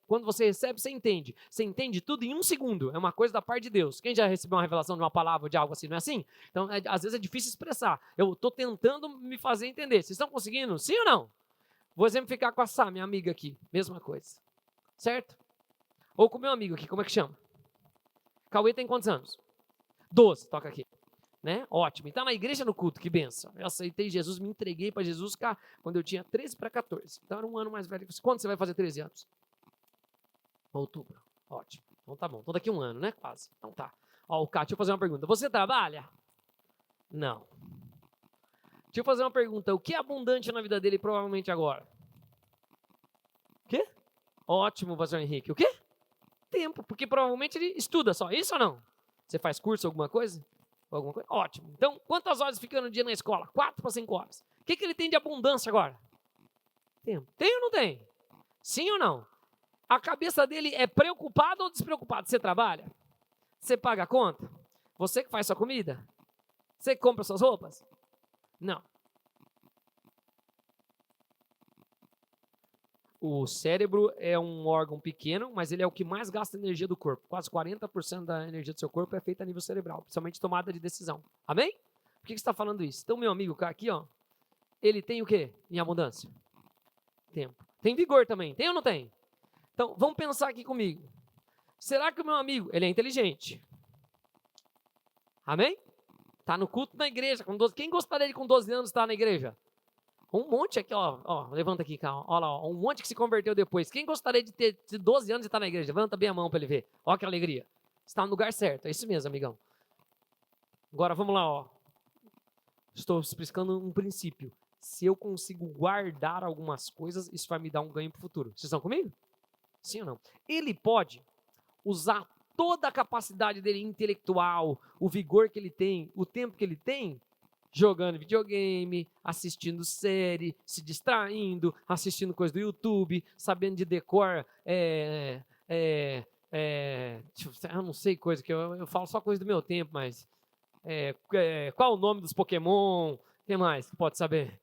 quando você recebe, você entende. Você entende tudo em um segundo. É uma coisa da parte de Deus. Quem já recebeu uma revelação de uma palavra ou de algo assim, não é assim? Então, às vezes é difícil expressar. Eu estou tentando me fazer entender. Vocês estão conseguindo? Sim ou não? Vou exemplificar com a Sá, minha amiga aqui. Mesma coisa. Certo? Ou com o meu amigo aqui, como é que chama? Cauê tem quantos anos? 12, toca aqui. Né? Ótimo. E tá na igreja no culto, que benção. Eu aceitei Jesus, me entreguei para Jesus quando eu tinha 13 para 14. Então era um ano mais velho que você. Quando você vai fazer 13 anos? Outubro. Ótimo. Então tá bom. Então daqui a um ano, né? Quase. Então tá. Ó, o Cá, deixa eu fazer uma pergunta. Você trabalha? Não. Deixa eu fazer uma pergunta. O que é abundante na vida dele provavelmente agora? O quê? Ótimo, pastor Henrique. O quê? Tempo, porque provavelmente ele estuda só. Isso ou não? Você faz curso, alguma coisa? Alguma coisa? Ótimo. Então, quantas horas fica no dia na escola? 4 para 5 horas. O que ele tem de abundância agora? Tempo. Tem ou não tem? Sim ou não? A cabeça dele é preocupada ou despreocupada? Você trabalha? Você paga a conta? Você que faz sua comida? Você que compra suas roupas? Não. O cérebro é um órgão pequeno, mas ele é o que mais gasta energia do corpo. Quase 40% da energia do seu corpo é feita a nível cerebral, principalmente tomada de decisão. Amém? Por que você está falando isso? Então, meu amigo aqui, ó, ele tem o quê em abundância? Tempo. Tem vigor também, tem ou não tem? Então, vamos pensar aqui comigo. Será que o meu amigo, ele é inteligente? Amém? Está no culto na igreja com 12. Quem gostaria de com 12 anos estar na igreja? Um monte aqui, ó, levanta aqui, calma. Olha lá, um monte que se converteu depois. Quem gostaria de ter 12 anos e estar na igreja? Levanta bem a mão para ele ver. Olha que alegria. Está no lugar certo, é isso mesmo, amigão. Agora vamos lá, ó. Estou explicando um princípio. Se eu consigo guardar algumas coisas, isso vai me dar um ganho para o futuro. Vocês estão comigo? Sim ou não? Ele pode usar toda a capacidade dele intelectual, o vigor que ele tem, o tempo que ele tem, jogando videogame, assistindo série, se distraindo, assistindo coisa do YouTube, sabendo de decor, eu não sei coisa, que eu falo só coisa do meu tempo, mas qual o nome dos Pokémon, quem mais que pode saber?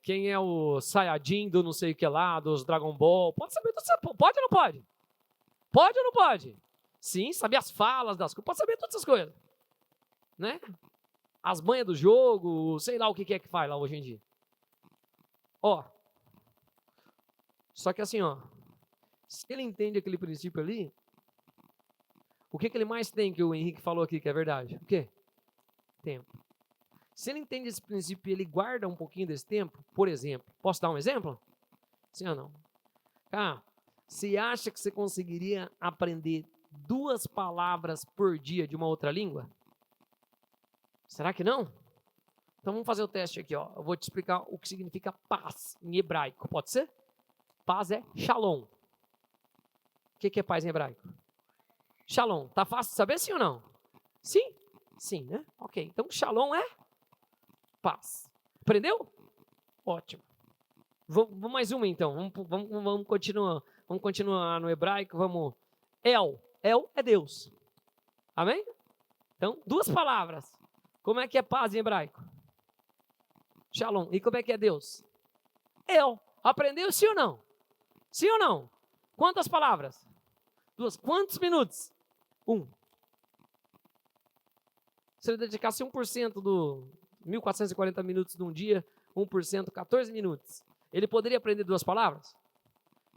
Quem é o Saiyajin do não sei o que lá, dos Dragon Ball, pode saber, pode ou não pode? Pode ou não pode? Sim, saber as falas das coisas, pode saber todas essas coisas, né? As manhas do jogo, sei lá o que é que faz lá hoje em dia. Ó, só que assim, ó, se ele entende aquele princípio ali, o que ele mais tem que o Henrique falou aqui que é verdade? O quê? Tempo. Se ele entende esse princípio e ele guarda um pouquinho desse tempo, por exemplo, posso dar um exemplo? Sim ou não? Você acha que você conseguiria aprender 2 palavras por dia de uma outra língua? Será que não? Então vamos fazer o teste aqui, ó. Eu vou te explicar o que significa paz em hebraico. Pode ser? Paz é shalom. O que é paz em hebraico? Shalom. Tá fácil de saber, sim ou não? Sim? Sim, né? Ok. Então shalom é paz. Aprendeu? Ótimo. Vamos mais uma então. Vamos continuar. Vamos continuar no hebraico. Vamos. El. El é Deus. Amém? Então, duas palavras. Como é que é paz em hebraico? Shalom. E como é que é Deus? El. Aprendeu sim ou não? Sim ou não? Quantas palavras? Duas. Quantos minutos? 1. Se ele dedicasse 1% do 1.440 minutos num dia, 1%, 14 minutos. Ele poderia aprender duas palavras?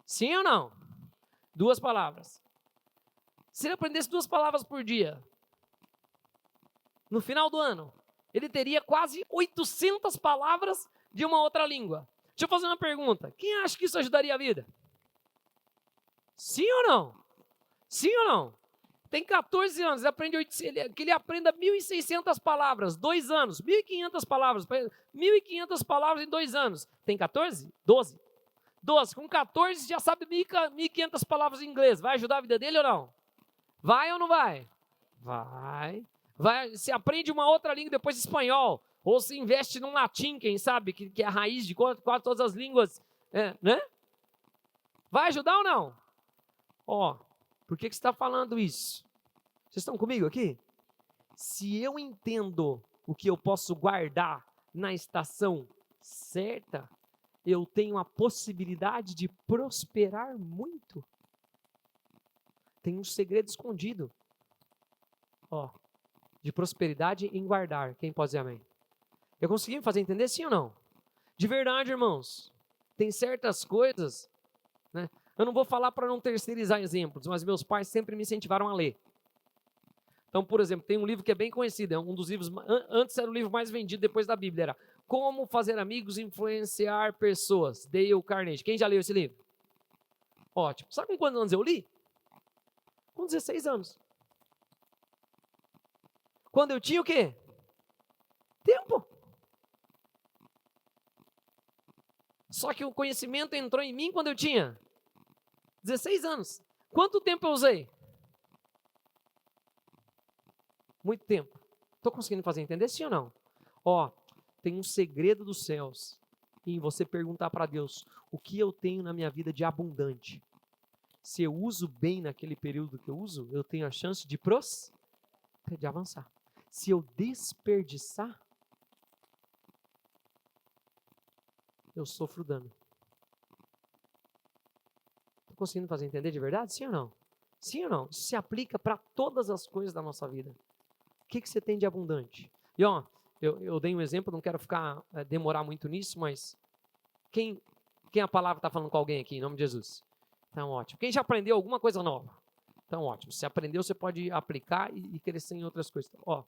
Sim ou não? Duas palavras. Se ele aprendesse duas palavras por dia, no final do ano, ele teria quase 800 palavras de uma outra língua. Deixa eu fazer uma pergunta. Quem acha que isso ajudaria a vida? Sim ou não? Sim ou não? Tem 14 anos, que ele aprenda 1.600 palavras, 2 anos, 1.500 palavras, 1.500 palavras em 2 anos. Tem 14? 12. 12, com 14 já sabe 1.500 palavras em inglês. Vai ajudar a vida dele ou não? Vai ou não vai? Vai. Se aprende uma outra língua, depois espanhol, ou se investe num latim, quem sabe, que é a raiz de quase todas as línguas, né? Vai ajudar ou não? Ó, por que você está falando isso? Vocês estão comigo aqui? Se eu entendo o que eu posso guardar na estação certa, eu tenho a possibilidade de prosperar muito. Tem um segredo escondido. Ó, de prosperidade em guardar. Quem pode dizer amém? Eu consegui me fazer entender sim ou não? De verdade, irmãos. Tem certas coisas, né? Eu não vou falar para não terceirizar exemplos, mas meus pais sempre me incentivaram a ler. Então, por exemplo, tem um livro que é bem conhecido, é um dos livros, antes era o livro mais vendido depois da Bíblia, era Como Fazer Amigos e Influenciar Pessoas, Dale Carnegie. Quem já leu esse livro? Ótimo. Sabe com quantos anos eu li? Com 16 anos. Quando eu tinha o quê? Tempo. Só que o conhecimento entrou em mim quando eu tinha 16 anos. Quanto tempo eu usei? Muito tempo. Estou conseguindo fazer entender sim ou não? Ó, tem um segredo dos céus em você perguntar para Deus, o que eu tenho na minha vida de abundante? Se eu uso bem naquele período que eu uso, eu tenho a chance de avançar. Se eu desperdiçar, eu sofro dano. Estou conseguindo fazer entender de verdade? Sim ou não? Sim ou não? Isso se aplica para todas as coisas da nossa vida. O que você tem de abundante? E ó, eu dei um exemplo, não quero demorar muito nisso, mas quem a palavra está falando com alguém aqui, em nome de Jesus? Então, ótimo. Quem já aprendeu alguma coisa nova? Então, ótimo. Se aprendeu, você pode aplicar e crescer em outras coisas. Ó,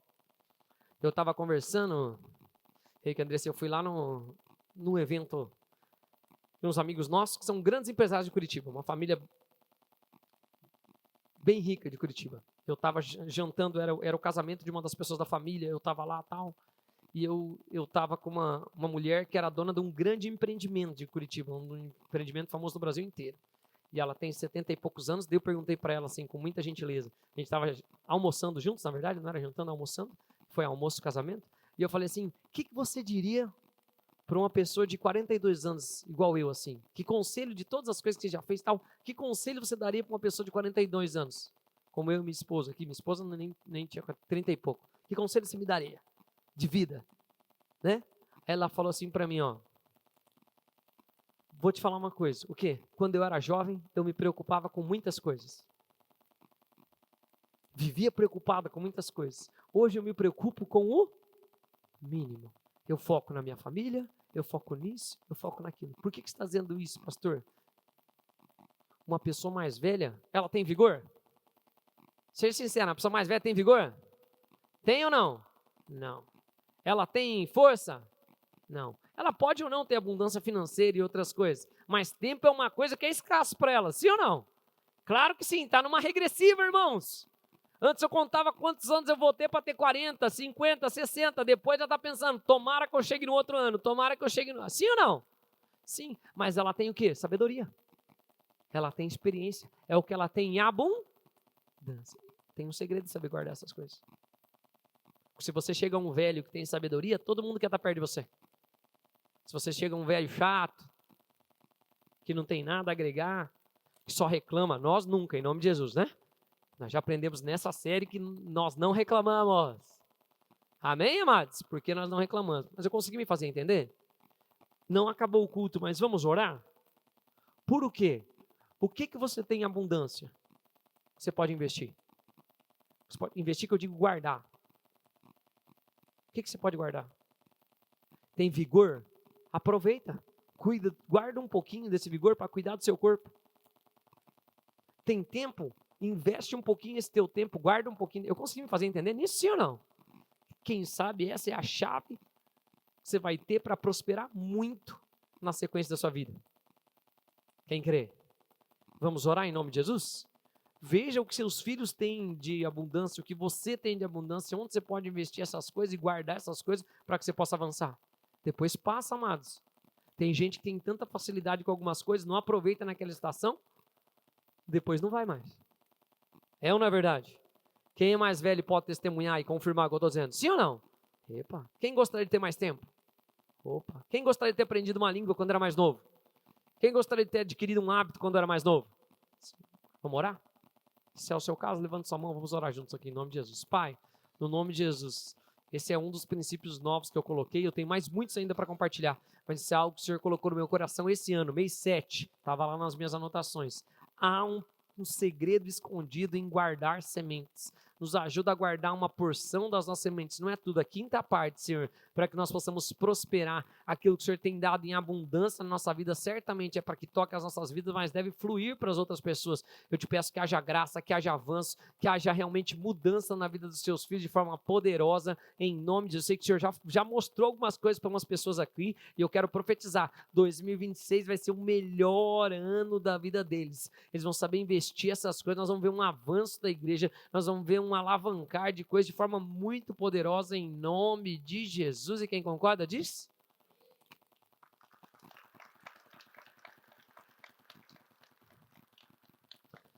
eu estava conversando, Rick Andressa, eu fui lá num evento de uns amigos nossos que são grandes empresários de Curitiba, uma família bem rica de Curitiba. Eu estava jantando, era o casamento de uma das pessoas da família, eu estava lá tal, e eu estava com uma mulher que era dona de um grande empreendimento de Curitiba, um empreendimento famoso no Brasil inteiro. E ela tem 70 e poucos anos, daí eu perguntei para ela assim, com muita gentileza, a gente estava almoçando juntos, na verdade, não era jantando, almoçando, foi almoço, casamento, e eu falei assim, o que você diria para uma pessoa de 42 anos, igual eu, assim? Que conselho de todas as coisas que você já fez, tal, que conselho você daria para uma pessoa de 42 anos? Como eu e minha esposa aqui, minha esposa nem tinha 30 e pouco. Que conselho você me daria? De vida, né? Ela falou assim para mim, ó, vou te falar uma coisa, o quê? Quando eu era jovem, eu me preocupava com muitas coisas. Vivia preocupada com muitas coisas. Hoje eu me preocupo com o mínimo. Eu foco na minha família, eu foco nisso, eu foco naquilo. Por que você está dizendo isso, pastor? Uma pessoa mais velha, ela tem vigor? Seja sincero, a pessoa mais velha tem vigor? Tem ou não? Não. Ela tem força? Não. Ela pode ou não ter abundância financeira e outras coisas, mas tempo é uma coisa que é escasso para ela, sim ou não? Claro que sim, está numa regressiva, irmãos. Antes eu contava quantos anos eu vou ter para ter 40, 50, 60. Depois já está pensando, tomara que eu chegue no outro ano, tomara que eu chegue no... Sim ou não? Sim, mas ela tem o quê? Sabedoria. Ela tem experiência. É o que ela tem em abundância. Tem um segredo de saber guardar essas coisas. Se você chega a um velho que tem sabedoria, todo mundo quer estar perto de você. Se você chega a um velho chato, que não tem nada a agregar, que só reclama, nós nunca, em nome de Jesus, né? Nós já aprendemos nessa série que nós não reclamamos. Amém, amados? Porque nós não reclamamos. Mas eu consegui me fazer entender? Não acabou o culto, mas vamos orar? Por o quê? O que você tem em abundância? Você pode investir. Você pode investir, que eu digo guardar. O que você pode guardar? Tem vigor? Aproveita. Cuida, guarda um pouquinho desse vigor para cuidar do seu corpo. Tem tempo? Investe um pouquinho esse teu tempo, guarda um pouquinho. Eu consegui me fazer entender nisso, sim ou não? Quem sabe essa é a chave que você vai ter para prosperar muito na sequência da sua vida. Quem crê? Vamos orar em nome de Jesus? Veja o que seus filhos têm de abundância, o que você tem de abundância, onde você pode investir essas coisas e guardar essas coisas para que você possa avançar. Depois passa, amados. Tem gente que tem tanta facilidade com algumas coisas, não aproveita naquela estação, depois não vai mais. É ou não é verdade? Quem é mais velho pode testemunhar e confirmar o que eu estou dizendo? Sim ou não? Epa. Quem gostaria de ter mais tempo? Opa. Quem gostaria de ter aprendido uma língua quando era mais novo? Quem gostaria de ter adquirido um hábito quando era mais novo? Vamos orar? Se é o seu caso, levante sua mão, vamos orar juntos aqui em nome de Jesus. Pai, no nome de Jesus, esse é um dos princípios novos que eu coloquei, eu tenho mais muitos ainda para compartilhar, mas isso é algo que o Senhor colocou no meu coração esse ano, mês 7, estava lá nas minhas anotações. Há um segredo escondido em guardar sementes. Nos ajuda a guardar uma porção das nossas sementes, não é tudo, a quinta parte, Senhor, para que nós possamos prosperar. Aquilo que o Senhor tem dado em abundância na nossa vida, certamente é para que toque as nossas vidas, mas deve fluir para as outras pessoas. Eu te peço que haja graça, que haja avanço, que haja realmente mudança na vida dos seus filhos de forma poderosa, em nome de Jesus. Eu sei que o Senhor já mostrou algumas coisas para umas pessoas aqui, e eu quero profetizar, 2026 vai ser o melhor ano da vida deles. Eles vão saber investir essas coisas, nós vamos ver um avanço da igreja, nós vamos ver um alavancar de coisas de forma muito poderosa, em nome de Jesus. E quem concorda diz?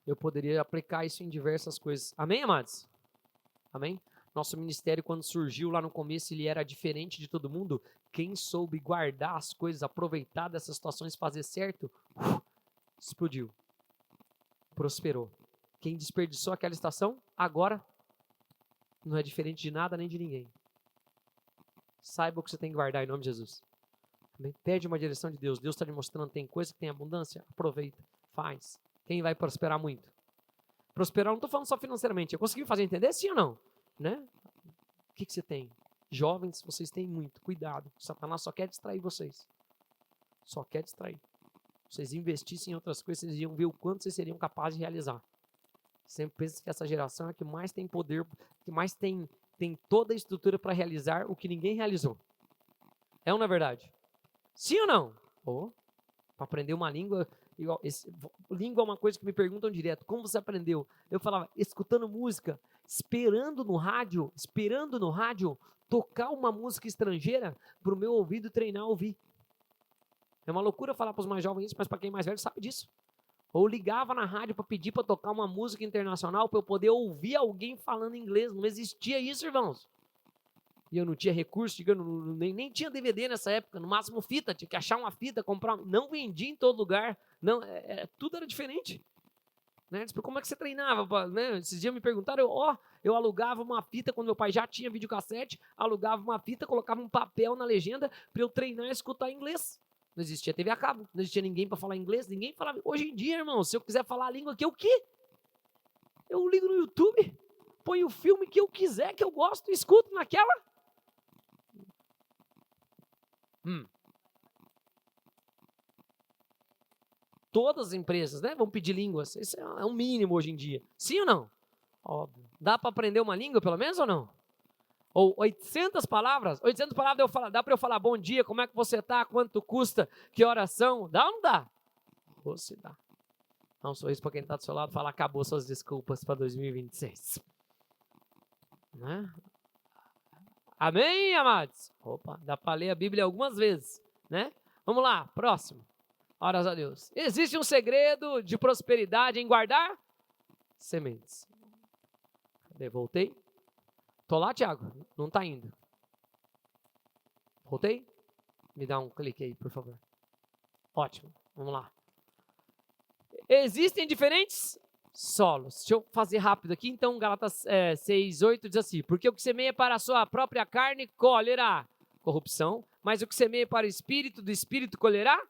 Eu poderia aplicar isso em diversas coisas. Amém, amados? Amém? Nosso ministério, quando surgiu lá no começo, ele era diferente de todo mundo. Quem soube guardar as coisas, aproveitar dessas situações, fazer certo, explodiu. Prosperou. Quem desperdiçou aquela estação, agora não é diferente de nada nem de ninguém. Saiba o que você tem que guardar em nome de Jesus. Amém? Pede uma direção de Deus. Deus está lhe mostrando, tem coisa que tem abundância, aproveita, faz. Quem vai prosperar muito? Prosperar, não estou falando só financeiramente. Eu consegui fazer entender, sim ou não? Né? O que você tem? Jovens, vocês têm muito. Cuidado. Satanás só quer distrair vocês. Só quer distrair. Se vocês investissem em outras coisas, vocês iam ver o quanto vocês seriam capazes de realizar. Sempre penso que essa geração é a que mais tem poder, que mais tem toda a estrutura para realizar o que ninguém realizou. É ou não é verdade? Sim ou não? Para aprender uma língua, língua é uma coisa que me perguntam direto, como você aprendeu? Eu falava, escutando música, esperando no rádio, tocar uma música estrangeira para o meu ouvido treinar a ouvir. É uma loucura falar para os mais jovens isso, mas para quem é mais velho sabe disso. Ou ligava na rádio para pedir para tocar uma música internacional para eu poder ouvir alguém falando inglês. Não existia isso, irmãos. E eu não tinha recurso, nem tinha DVD nessa época, no máximo fita, tinha que achar uma fita, comprar. Não vendia em todo lugar, não, tudo era diferente. Né? Como é que você treinava? Né? Esses dias me perguntaram, eu alugava uma fita quando meu pai já tinha videocassete, alugava uma fita, colocava um papel na legenda para eu treinar e escutar inglês. Não existia TV a cabo, não existia ninguém para falar inglês, ninguém falava. Hoje em dia, irmão, se eu quiser falar a língua aqui, o quê? Eu ligo no YouTube, ponho o filme que eu quiser, que eu gosto, e escuto naquela. Todas as empresas, né, vão pedir línguas. Isso é um mínimo hoje em dia. Sim ou não? Óbvio. Dá para aprender uma língua, pelo menos, ou não? Ou 800 palavras? 800 palavras dá para eu falar bom dia, como é que você está, quanto custa, que oração? Dá ou não dá? Você dá. Dá um sorriso para quem está do seu lado e fala, acabou suas desculpas para 2026. né? Amém, amados? Opa, dá para ler a Bíblia algumas vezes, né? Vamos lá, próximo. Glórias a Deus. Existe um segredo de prosperidade em guardar sementes. Cadê? Voltei. Tô lá, Tiago? Não tá indo. Voltei? Me dá um clique aí, por favor. Ótimo, vamos lá. Existem diferentes solos. Deixa eu fazer rápido aqui. Então, Gálatas 6:8 diz assim: porque o que semeia para a sua própria carne colherá corrupção, mas o que semeia para o Espírito, do Espírito colherá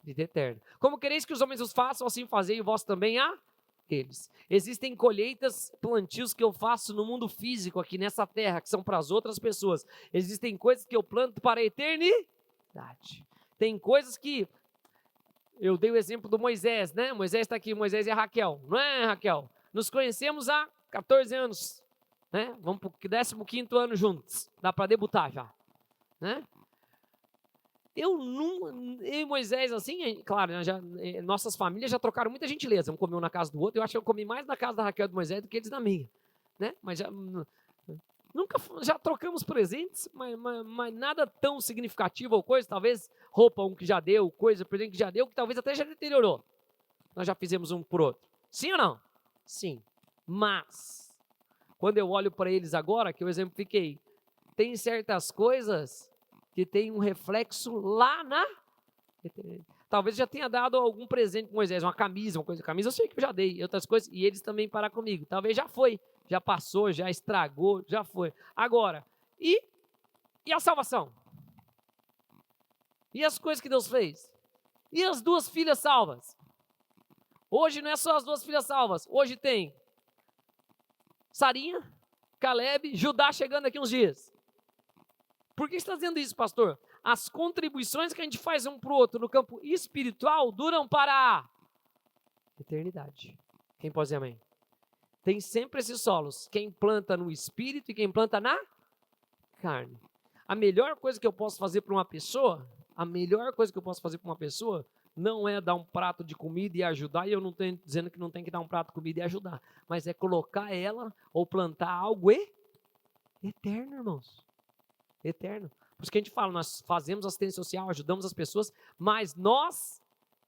vida eterna. Como quereis que os homens os façam, assim fazei vós também a eles. Existem colheitas, plantios que eu faço no mundo físico aqui nessa terra, que são para as outras pessoas. Existem coisas que eu planto para a eternidade. Tem coisas que eu dei o exemplo do Moisés, né? Moisés está aqui, Moisés e a Raquel, não é, Raquel? Nos conhecemos há 14 anos, né? Vamos para o 15º ano juntos, dá para debutar já, né? Eu e Moisés, assim, claro, nossas famílias já trocaram muita gentileza, um comeu na casa do outro. Eu acho que eu comi mais na casa da Raquel e do Moisés do que eles na minha, né? Mas já trocamos presentes, mas nada tão significativo ou coisa, talvez roupa um que já deu, coisa, presente que já deu, que talvez até já deteriorou. Nós já fizemos um por outro. Sim ou não? Sim. Mas, quando eu olho para eles agora, que eu exemplifiquei, tem certas coisas que tem um reflexo lá na eternidade. Talvez já tenha dado algum presente para Moisés, uma camisa, uma coisa. Camisa eu sei que eu já dei, outras coisas, e eles também parar comigo. Talvez já foi, já passou, já estragou, já foi. Agora, e a salvação? E as coisas que Deus fez? E as 2 filhas salvas? Hoje não é só as 2 filhas salvas, hoje tem Sarinha, Caleb, Judá chegando aqui uns dias. Por que você está dizendo isso, pastor? As contribuições que a gente faz um para o outro no campo espiritual duram para a eternidade. Quem pode dizer amém? Tem sempre esses solos. Quem planta no espírito e quem planta na carne. A melhor coisa que eu posso fazer para uma pessoa, não é dar um prato de comida e ajudar, e eu não estou dizendo que não tem que dar um prato de comida e ajudar, mas é colocar ela ou plantar algo eterno, irmãos. Eterno. Por isso que a gente fala, nós fazemos assistência social, ajudamos as pessoas, mas nós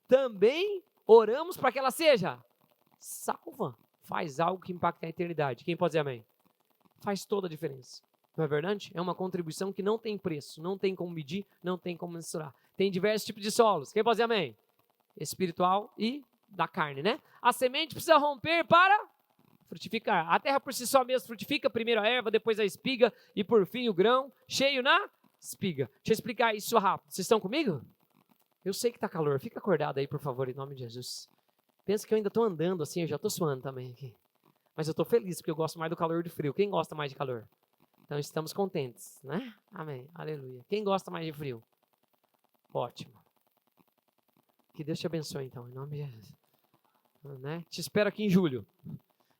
também oramos para que ela seja salva. Faz algo que impacte a eternidade. Quem pode dizer amém? Faz toda a diferença. Não é verdade? É uma contribuição que não tem preço, não tem como medir, não tem como mensurar. Tem diversos tipos de solos. Quem pode dizer amém? Espiritual e da carne, né? A semente precisa romper para frutificar. A terra por si só mesmo frutifica, primeiro a erva, depois a espiga e por fim o grão, cheio na espiga. Deixa eu explicar isso rápido. Vocês estão comigo? Eu sei que está calor. Fica acordado aí, por favor, em nome de Jesus. Pensa que eu ainda estou andando assim, eu já estou suando também aqui. Mas eu estou feliz, porque eu gosto mais do calor do frio. Quem gosta mais de calor? Então estamos contentes, né? Amém, aleluia. Quem gosta mais de frio? Ótimo. Que Deus te abençoe, então, em nome de Jesus. Né? Te espero aqui em julho.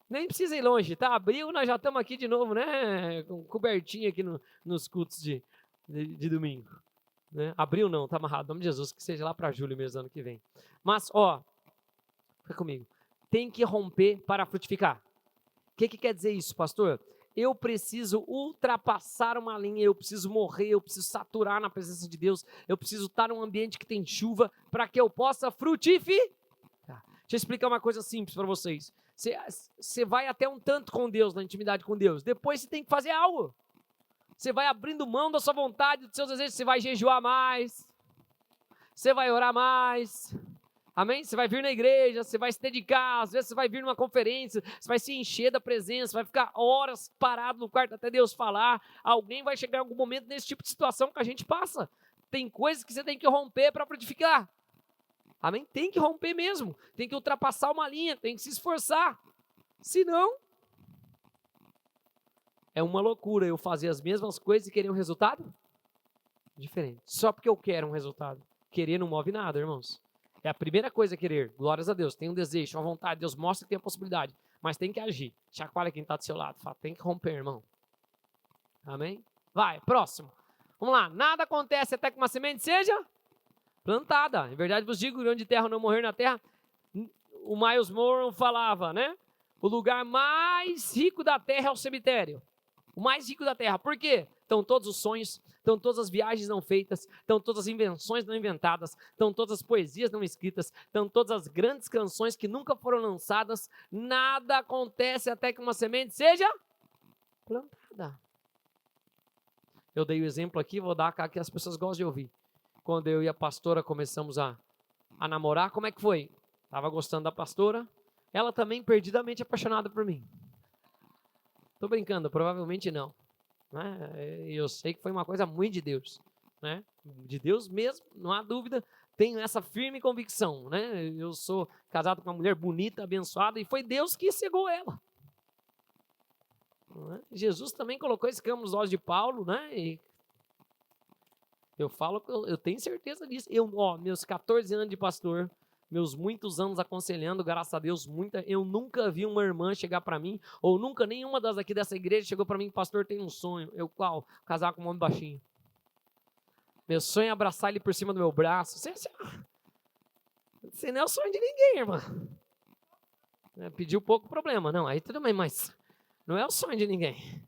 Nem precisa ir longe, tá? Abril, nós já estamos aqui de novo, né? Com cobertinho aqui nos cultos de domingo. Né? Abril não, tá amarrado, em nome de Jesus, que seja lá para julho mesmo, ano que vem. Mas, fica comigo. Tem que romper para frutificar. O que quer dizer isso, pastor? Eu preciso ultrapassar uma linha, eu preciso morrer, eu preciso saturar na presença de Deus, eu preciso estar num ambiente que tem chuva para que eu possa frutificar. Deixa eu explicar uma coisa simples para vocês. Você vai até um tanto com Deus, na intimidade com Deus, depois você tem que fazer algo. Você vai abrindo mão da sua vontade, dos seus desejos, você vai jejuar mais, você vai orar mais. Amém? Você vai vir na igreja, você vai se dedicar, às vezes você vai vir numa conferência, você vai se encher da presença, vai ficar horas parado no quarto até Deus falar. Alguém vai chegar em algum momento nesse tipo de situação que a gente passa. Tem coisas que você tem que romper para frutificar. Amém? Tem que romper mesmo, tem que ultrapassar uma linha, tem que se esforçar. Senão, é uma loucura eu fazer as mesmas coisas e querer um resultado diferente. Só porque eu quero um resultado. Querer não move nada, irmãos. É a primeira coisa querer, glórias a Deus, tem um desejo, uma vontade, Deus mostra que tem a possibilidade, mas tem que agir. Chacoalha quem está do seu lado, fala, tem que romper, irmão. Amém? Vai, próximo. Vamos lá, nada acontece até que uma semente seja plantada. Em verdade vos digo, onde terra não morrer na terra, o Miles Monroe falava, né? O lugar mais rico da terra é o cemitério. O mais rico da terra. Por quê? Estão todos os sonhos, estão todas as viagens não feitas, estão todas as invenções não inventadas, estão todas as poesias não escritas, estão todas as grandes canções que nunca foram lançadas. Nada acontece até que uma semente seja plantada. Eu dei o exemplo aqui, vou dar cá que as pessoas gostam de ouvir. Quando eu e a pastora começamos a namorar, como é que foi? Estava gostando da pastora, ela também perdidamente apaixonada por mim. Estou brincando, provavelmente não. Né? Eu sei que foi uma coisa muito de Deus. Né? De Deus mesmo, não há dúvida. Tenho essa firme convicção. Né? Eu sou casado com uma mulher bonita, abençoada, e foi Deus que cegou ela. Né? Jesus também colocou esse camo nos olhos de Paulo, né? E eu falo, eu tenho certeza disso. Meus 14 anos de pastor, meus muitos anos aconselhando, graças a Deus, eu nunca vi uma irmã chegar para mim, ou nunca nenhuma das aqui dessa igreja chegou para mim, pastor, tem um sonho. Eu, qual? Casar com um homem baixinho. Meu sonho é abraçar ele por cima do meu braço. Você não é o sonho de ninguém, irmã. Pediu pouco problema. Não, aí tudo bem, mas não é o sonho de ninguém.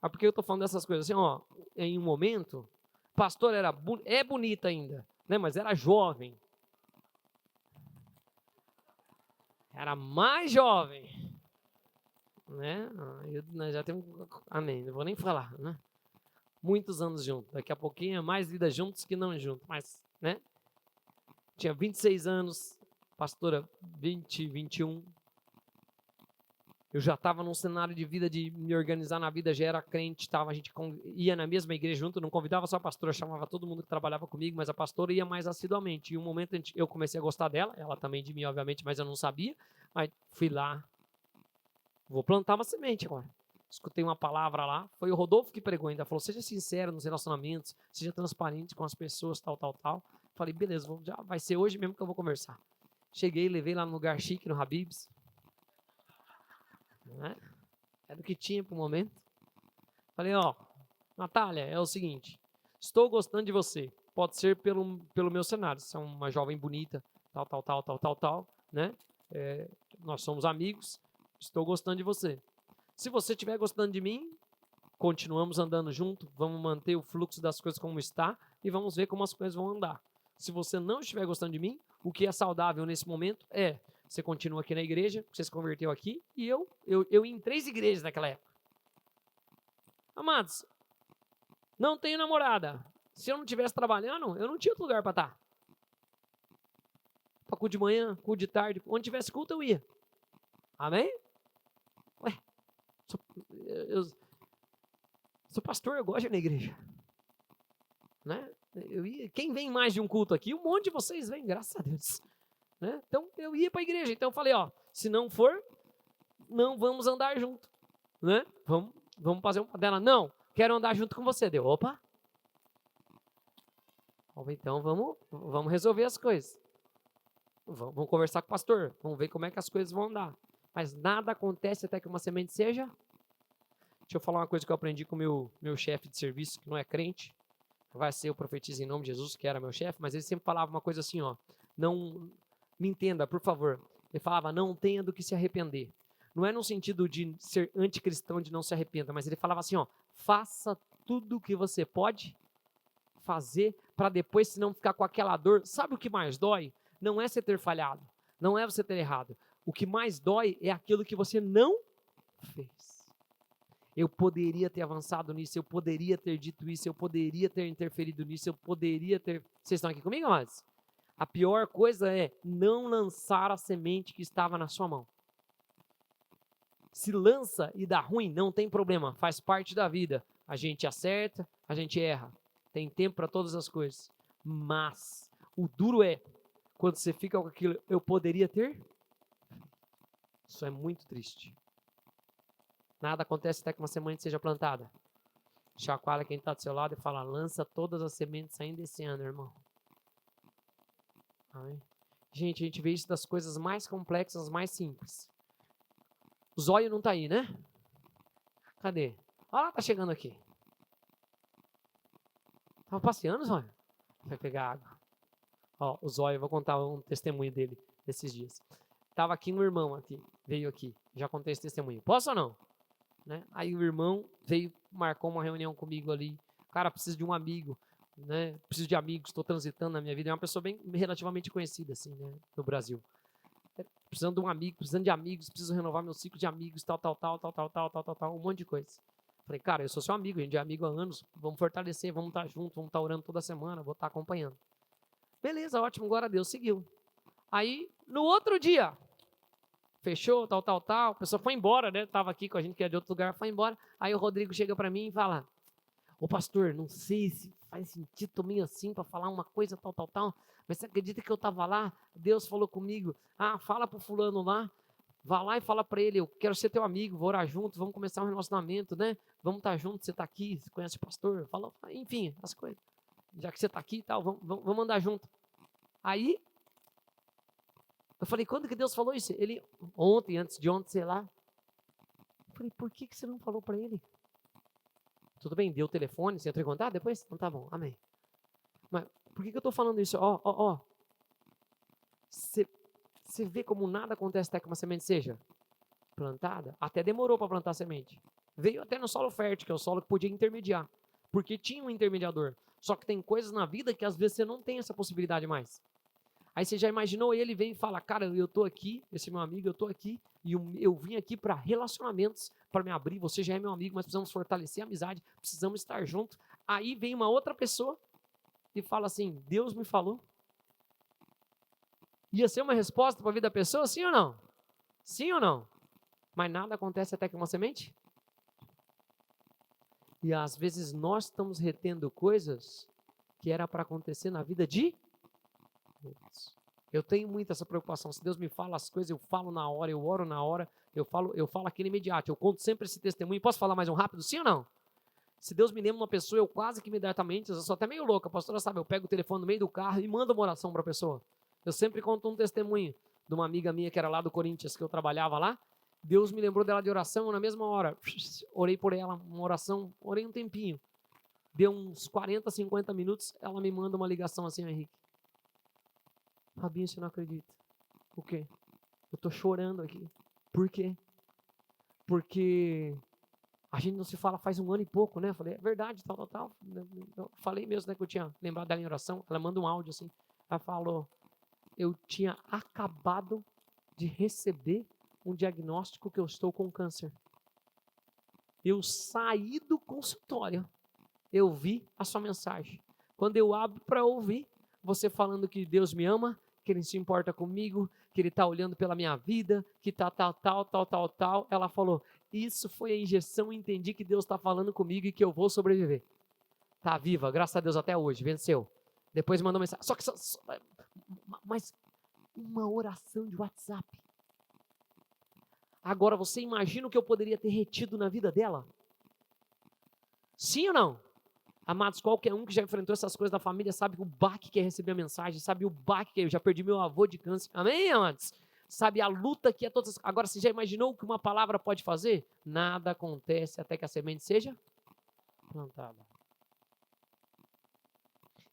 Por que eu estou falando dessas coisas? Assim, em um momento, pastor é bonita ainda, né? Mas era jovem. Era mais jovem. Né? Nós já temos... Amém, não vou nem falar, né? Muitos anos juntos. Daqui a pouquinho é mais vida juntos que não juntos. Mas, né? Tinha 26 anos, pastora 20, 21. Eu já estava num cenário de vida, de me organizar na vida, já era crente, a gente ia na mesma igreja junto, não convidava só a pastora, chamava todo mundo que trabalhava comigo, mas a pastora ia mais assiduamente. E um momento eu comecei a gostar dela, ela também de mim, obviamente, mas eu não sabia. Mas fui lá, vou plantar uma semente agora. Escutei uma palavra lá, foi o Rodolfo que pregou ainda, falou, seja sincero nos relacionamentos, seja transparente com as pessoas, tal. Falei, beleza, já vai ser hoje mesmo que eu vou conversar. Cheguei, levei lá no lugar chique, no Habib's. Né? É do que tinha para o momento. Falei, Natália, é o seguinte, estou gostando de você, pode ser pelo meu cenário, você é uma jovem bonita, tal, né? Nós somos amigos, estou gostando de você. Se você estiver gostando de mim, continuamos andando junto, vamos manter o fluxo das coisas como está e vamos ver como as coisas vão andar. Se você não estiver gostando de mim, o que é saudável nesse momento é, você continua aqui na igreja, você se converteu aqui, e eu ia em 3 igrejas naquela época. Amados, não tenho namorada. Se eu não estivesse trabalhando, eu não tinha outro lugar para estar. Para culto de manhã, culto de tarde, onde tivesse culto eu ia. Amém? Eu sou pastor, eu gosto de ir na igreja. Né? Quem vem mais de um culto aqui? Um monte de vocês vêm, graças a Deus. Né? Então eu ia para a igreja. Então eu falei, se não for, não vamos andar junto. Né? Vamos fazer uma dela. Não, quero andar junto com você. Deu, opa. Então vamos resolver as coisas. Vamos conversar com o pastor. Vamos ver como é que as coisas vão andar. Mas nada acontece até que uma semente seja. Deixa eu falar uma coisa que eu aprendi com o meu chefe de serviço, que não é crente. Vai ser o Profetiza em Nome de Jesus, que era meu chefe, mas ele sempre falava uma coisa assim, não me entenda, por favor. Ele falava, não tenha do que se arrepender. Não é no sentido de ser anticristão, de não se arrependa, mas ele falava assim, faça tudo o que você pode fazer para depois, se não ficar com aquela dor. Sabe o que mais dói? Não é você ter falhado, não é você ter errado. O que mais dói é aquilo que você não fez. Eu poderia ter avançado nisso, eu poderia ter dito isso, eu poderia ter interferido nisso, eu poderia ter... Vocês estão aqui comigo, amados? A pior coisa é não lançar a semente que estava na sua mão. Se lança e dá ruim, não tem problema, faz parte da vida. A gente acerta, a gente erra. Tem tempo para todas as coisas. Mas o duro é quando você fica com aquilo, eu poderia ter... Isso é muito triste. Nada acontece até que uma semente seja plantada. Chacoalha quem está do seu lado e fala, lança todas as sementes ainda esse ano, irmão. Amém? Gente, a gente vê isso das coisas mais complexas, mais simples. O zóio não está aí, né? Cadê? Olha lá, tá chegando aqui. Tava passeando, zóio? Vai pegar água. O zóio, eu vou contar um testemunho dele desses dias. Tava aqui um irmão aqui, veio aqui. Já contei esse testemunho. Posso ou não? né? Aí o irmão veio, marcou uma reunião comigo ali. Cara, preciso de um amigo, né? Preciso de amigos, estou transitando na minha vida. É uma pessoa bem relativamente conhecida, assim, né? No Brasil. Precisando de um amigo, precisando de amigos, preciso renovar meu ciclo de amigos, tal, um monte de coisa. Falei, cara, eu sou seu amigo, a gente é amigo há anos, vamos fortalecer, vamos estar junto, vamos estar orando toda semana, vou estar acompanhando. Beleza, ótimo, glória a Deus, seguiu. Aí, no outro dia, fechou, a pessoa foi embora, né? Tava aqui com a gente, que é de outro lugar, foi embora. Aí o Rodrigo chega para mim e fala, ô pastor, não sei se faz sentido, tô meio assim para falar uma coisa, mas você acredita que eu tava lá? Deus falou comigo, fala pro fulano lá, vá lá e fala para ele, eu quero ser teu amigo, vou orar junto, vamos começar um relacionamento, né? Vamos estar juntos, você tá aqui, você conhece o pastor, falou, enfim, as coisas. Já que você tá aqui e tal, vamos andar junto. Aí, eu falei, quando que Deus falou isso? Ele, ontem, antes de ontem, sei lá. Eu falei, por que você não falou para ele? Tudo bem, deu o telefone, você entrou em contato depois? Então tá bom, amém. Mas por que eu estou falando isso? Você vê como nada acontece até que uma semente seja plantada? Até demorou para plantar a semente. Veio até no solo fértil, que é o solo que podia intermediar. Porque tinha um intermediador. Só que tem coisas na vida que às vezes você não tem essa possibilidade mais. Aí você já imaginou, ele vem e fala, cara, eu tô aqui, esse meu amigo, eu tô aqui, e eu vim aqui para relacionamentos, para me abrir, você já é meu amigo, mas precisamos fortalecer a amizade, precisamos estar juntos. Aí vem uma outra pessoa e fala assim, Deus me falou. Ia ser uma resposta para a vida da pessoa, sim ou não? Sim ou não? Mas nada acontece até que uma semente. E às vezes nós estamos retendo coisas que era para acontecer na vida de outros. Eu tenho muito essa preocupação. Se Deus me fala as coisas, eu falo na hora, eu oro na hora, eu falo aquilo imediato. Eu conto sempre esse testemunho. Posso falar mais um rápido, sim ou não? Se Deus me lembra uma pessoa, eu quase que imediatamente, eu sou até meio louca, a pastora sabe, eu pego o telefone no meio do carro e mando uma oração para a pessoa. Eu sempre conto um testemunho de uma amiga minha que era lá do Corinthians, que eu trabalhava lá. Deus me lembrou dela de oração, na mesma hora, orei por ela, uma oração, orei um tempinho. Deu uns 40, 50 minutos, ela me manda uma ligação assim, Henrique. Fabinho, você não acredita. O quê? Eu tô chorando aqui. Por quê? Porque a gente não se fala faz um ano e pouco, né? Eu falei, é verdade, tal. Eu falei mesmo, né, que eu tinha lembrado dela em oração. Ela manda um áudio assim. Ela falou, eu tinha acabado de receber um diagnóstico que eu estou com câncer. Eu saí do consultório, eu vi a sua mensagem. Quando eu abro para ouvir, você falando que Deus me ama, que Ele se importa comigo, que Ele está olhando pela minha vida, que tal. Ela falou, isso foi a injeção, entendi que Deus está falando comigo e que eu vou sobreviver. Está viva, graças a Deus até hoje, venceu. Depois mandou mensagem, mas uma oração de WhatsApp. Agora você imagina o que eu poderia ter retido na vida dela? Sim ou não? Amados, qualquer um que já enfrentou essas coisas da família sabe o baque que é receber a mensagem, sabe o baque que eu já perdi meu avô de câncer. Amém, amados? Sabe a luta que é todas. Agora, você já imaginou o que uma palavra pode fazer? Nada acontece até que a semente seja plantada.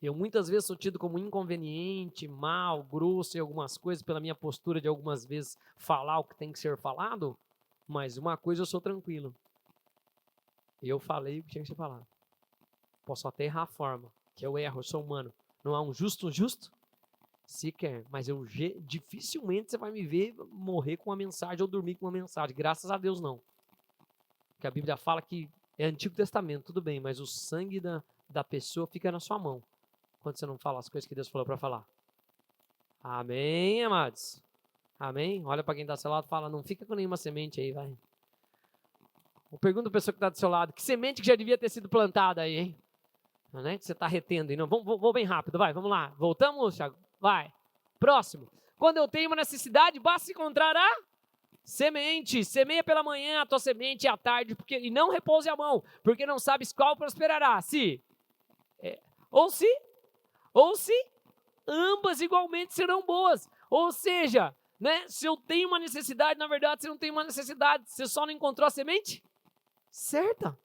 Eu muitas vezes sou tido como inconveniente, mal, grosso em algumas coisas, pela minha postura de algumas vezes falar o que tem que ser falado, mas uma coisa eu sou tranquilo. Eu falei o que tinha que ser falado. Posso até errar a forma, que eu erro, eu sou humano. Não há um justo? Sequer, mas dificilmente você vai me ver morrer com uma mensagem ou dormir com uma mensagem. Graças a Deus não. Porque a Bíblia fala que é Antigo Testamento, tudo bem, mas o sangue da pessoa fica na sua mão. Quando você não fala as coisas que Deus falou para falar. Amém, amados? Amém? Olha para quem está do seu lado e fala, não fica com nenhuma semente aí, vai. Pergunta a pessoa que está do seu lado, que semente que já devia ter sido plantada aí, hein? Né? Que você está retendo aí. Não, vou bem rápido, vai, vamos lá. Voltamos, Thiago? Vai. Próximo. Quando eu tenho uma necessidade, basta encontrar a semente. Semeia pela manhã a tua semente e à tarde, e não repouse a mão, porque não sabes qual prosperará. Ou se ambas igualmente serão boas. Ou seja, né, se eu tenho uma necessidade, na verdade você não tem uma necessidade, você só não encontrou a semente certa.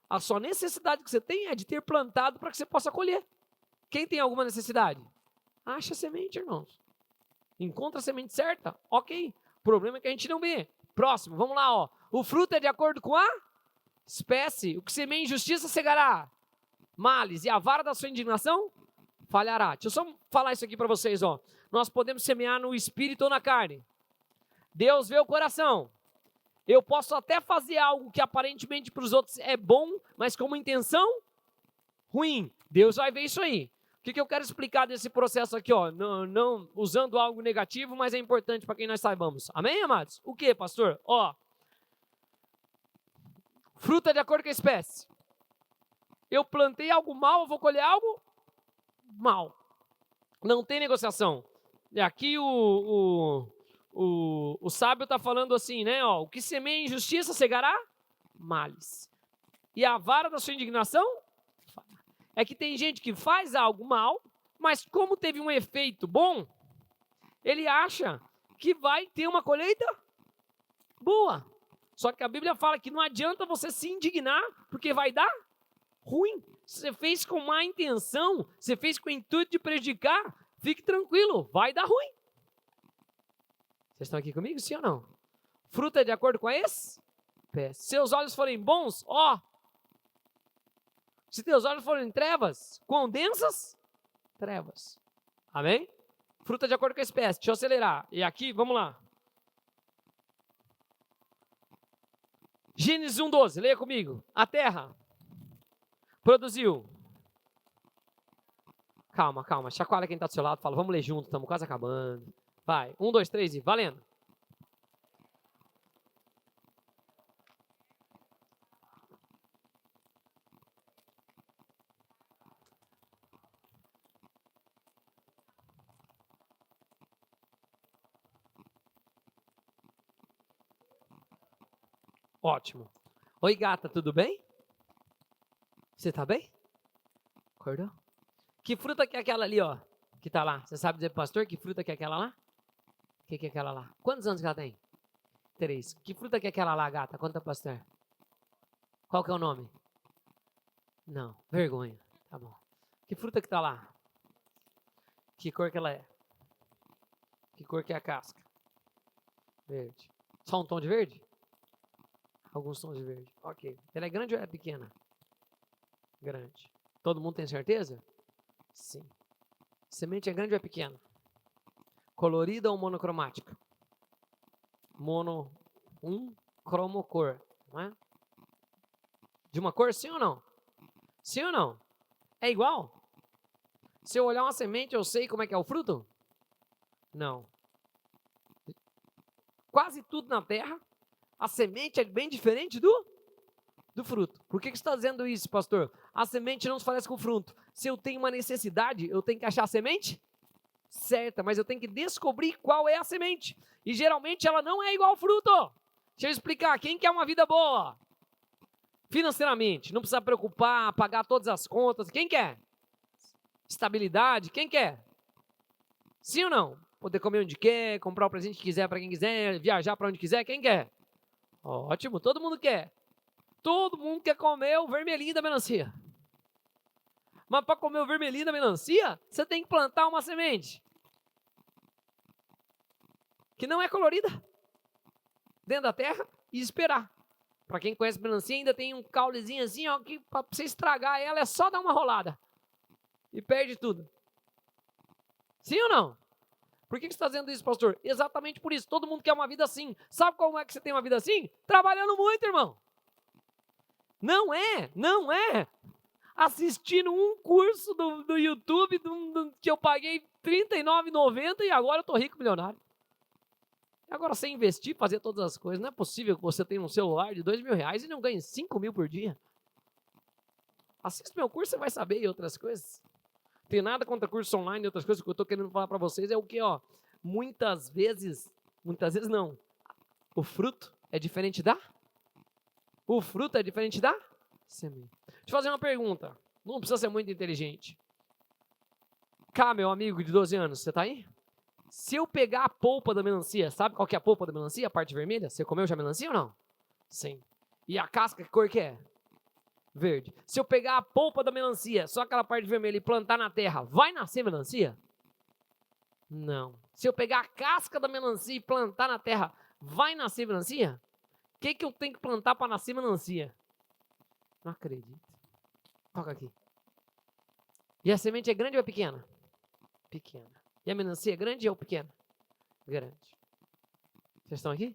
A sua necessidade que você tem é de ter plantado para que você possa colher. Quem tem alguma necessidade? Acha a semente, irmãos. Encontra a semente certa, ok. O problema é que a gente não vê. Próximo, vamos lá, ó. O fruto é de acordo com a espécie, o que semeia injustiça cegará males, e a vara da sua indignação falhará. Deixa eu só falar isso aqui para vocês, ó. Nós podemos semear no espírito ou na carne. Deus vê o coração. Eu posso até fazer algo que aparentemente para os outros é bom, mas com uma intenção ruim. Deus vai ver isso aí. O que eu quero explicar desse processo aqui, ó? Não usando algo negativo, mas é importante para que nós saibamos. Amém, amados? O que, pastor? Ó, fruta de acordo com a espécie. Eu plantei algo mal, eu vou colher algo mal. Não tem negociação. E aqui o sábio está falando assim, né? Ó, o que semeia injustiça cegará males. E a vara da sua indignação? É que tem gente que faz algo mal, mas como teve um efeito bom, ele acha que vai ter uma colheita boa. Só que a Bíblia fala que não adianta você se indignar, porque vai dar ruim. Você fez com má intenção, você fez com o intuito de prejudicar, fique tranquilo, vai dar ruim. Vocês estão aqui comigo, sim ou não? Fruta é de acordo com a espécie. Se seus olhos forem bons, ó. Se teus olhos forem trevas, quão densas? Trevas. Amém? Fruta de acordo com a espécie. Deixa eu acelerar. E aqui, vamos lá. Gênesis 1:12, leia comigo. A terra produziu. Calma. Chacoalha quem está do seu lado, fala, vamos ler junto, estamos quase acabando. Vai, 1, 2, 3 e valendo. Ótimo. Oi, gata, tudo bem? Você tá bem? Acordou? Que fruta que é aquela ali, ó? Que tá lá? Você sabe dizer, pastor, que fruta que é aquela lá? O que é aquela lá? Quantos anos que ela tem? 3. Que fruta que é aquela lá, gata? Conta, pastor. Qual que é o nome? Não, vergonha. Tá bom. Que fruta que tá lá? Que cor que ela é? Que cor que é a casca? Verde. Só um tom de verde? Alguns tons de verde. Ok. Ela é grande ou é pequena? Grande. Todo mundo tem certeza? Sim. Semente é grande ou é pequena? Colorida ou monocromática? Cromocor, não é? De uma cor, sim ou não? Sim ou não? É igual? Se eu olhar uma semente, eu sei como é que é o fruto? Não. Quase tudo na terra, a semente é bem diferente do fruto. Por que você está dizendo isso, pastor? A semente não se parece com o fruto. Se eu tenho uma necessidade, eu tenho que achar a semente certa, mas eu tenho que descobrir qual é a semente. E geralmente ela não é igual ao fruto. Deixa eu explicar. Quem quer uma vida boa? Financeiramente, não precisa preocupar, pagar todas as contas. Quem quer? Estabilidade. Quem quer? Sim ou não? Poder comer onde quer, comprar o presente que quiser para quem quiser, viajar para onde quiser. Quem quer? Ótimo, todo mundo quer. Todo mundo quer comer o vermelhinho da melancia. Mas para comer o vermelhinho da melancia, você tem que plantar uma semente. Que não é colorida. Dentro da terra e esperar. Para quem conhece melancia, ainda tem um caulezinho assim, ó, que para você estragar ela é só dar uma rolada. E perde tudo. Sim ou não? Por que você está dizendo isso, pastor? Exatamente por isso. Todo mundo quer uma vida assim. Sabe como é que você tem uma vida assim? Trabalhando muito, irmão. Não é. Assistindo um curso do YouTube que eu paguei R$39,90 e agora eu tô rico milionário. Agora, sem investir, fazer todas as coisas, não é possível que você tenha um celular de R$2.000 e não ganhe 5 mil por dia. Assista meu curso, você vai saber e outras coisas. Tem nada contra curso online e outras coisas. O que eu estou querendo falar para vocês é o que, ó, muitas vezes não, o fruto é diferente da semente. Deixa eu fazer uma pergunta, não precisa ser muito inteligente. Cá, meu amigo de 12 anos, você tá aí? Se eu pegar a polpa da melancia, sabe qual que é a polpa da melancia? A parte vermelha? Você comeu já melancia ou não? Sim. E a casca, que cor que é? Verde. Se eu pegar a polpa da melancia, só aquela parte vermelha e plantar na terra, vai nascer melancia? Não. Se eu pegar a casca da melancia e plantar na terra, vai nascer melancia? O que eu tenho que plantar para nascer melancia? Não acredito. Toca aqui. E a semente é grande ou é pequena? Pequena. E a melancia é grande ou pequena? Grande. Vocês estão aqui?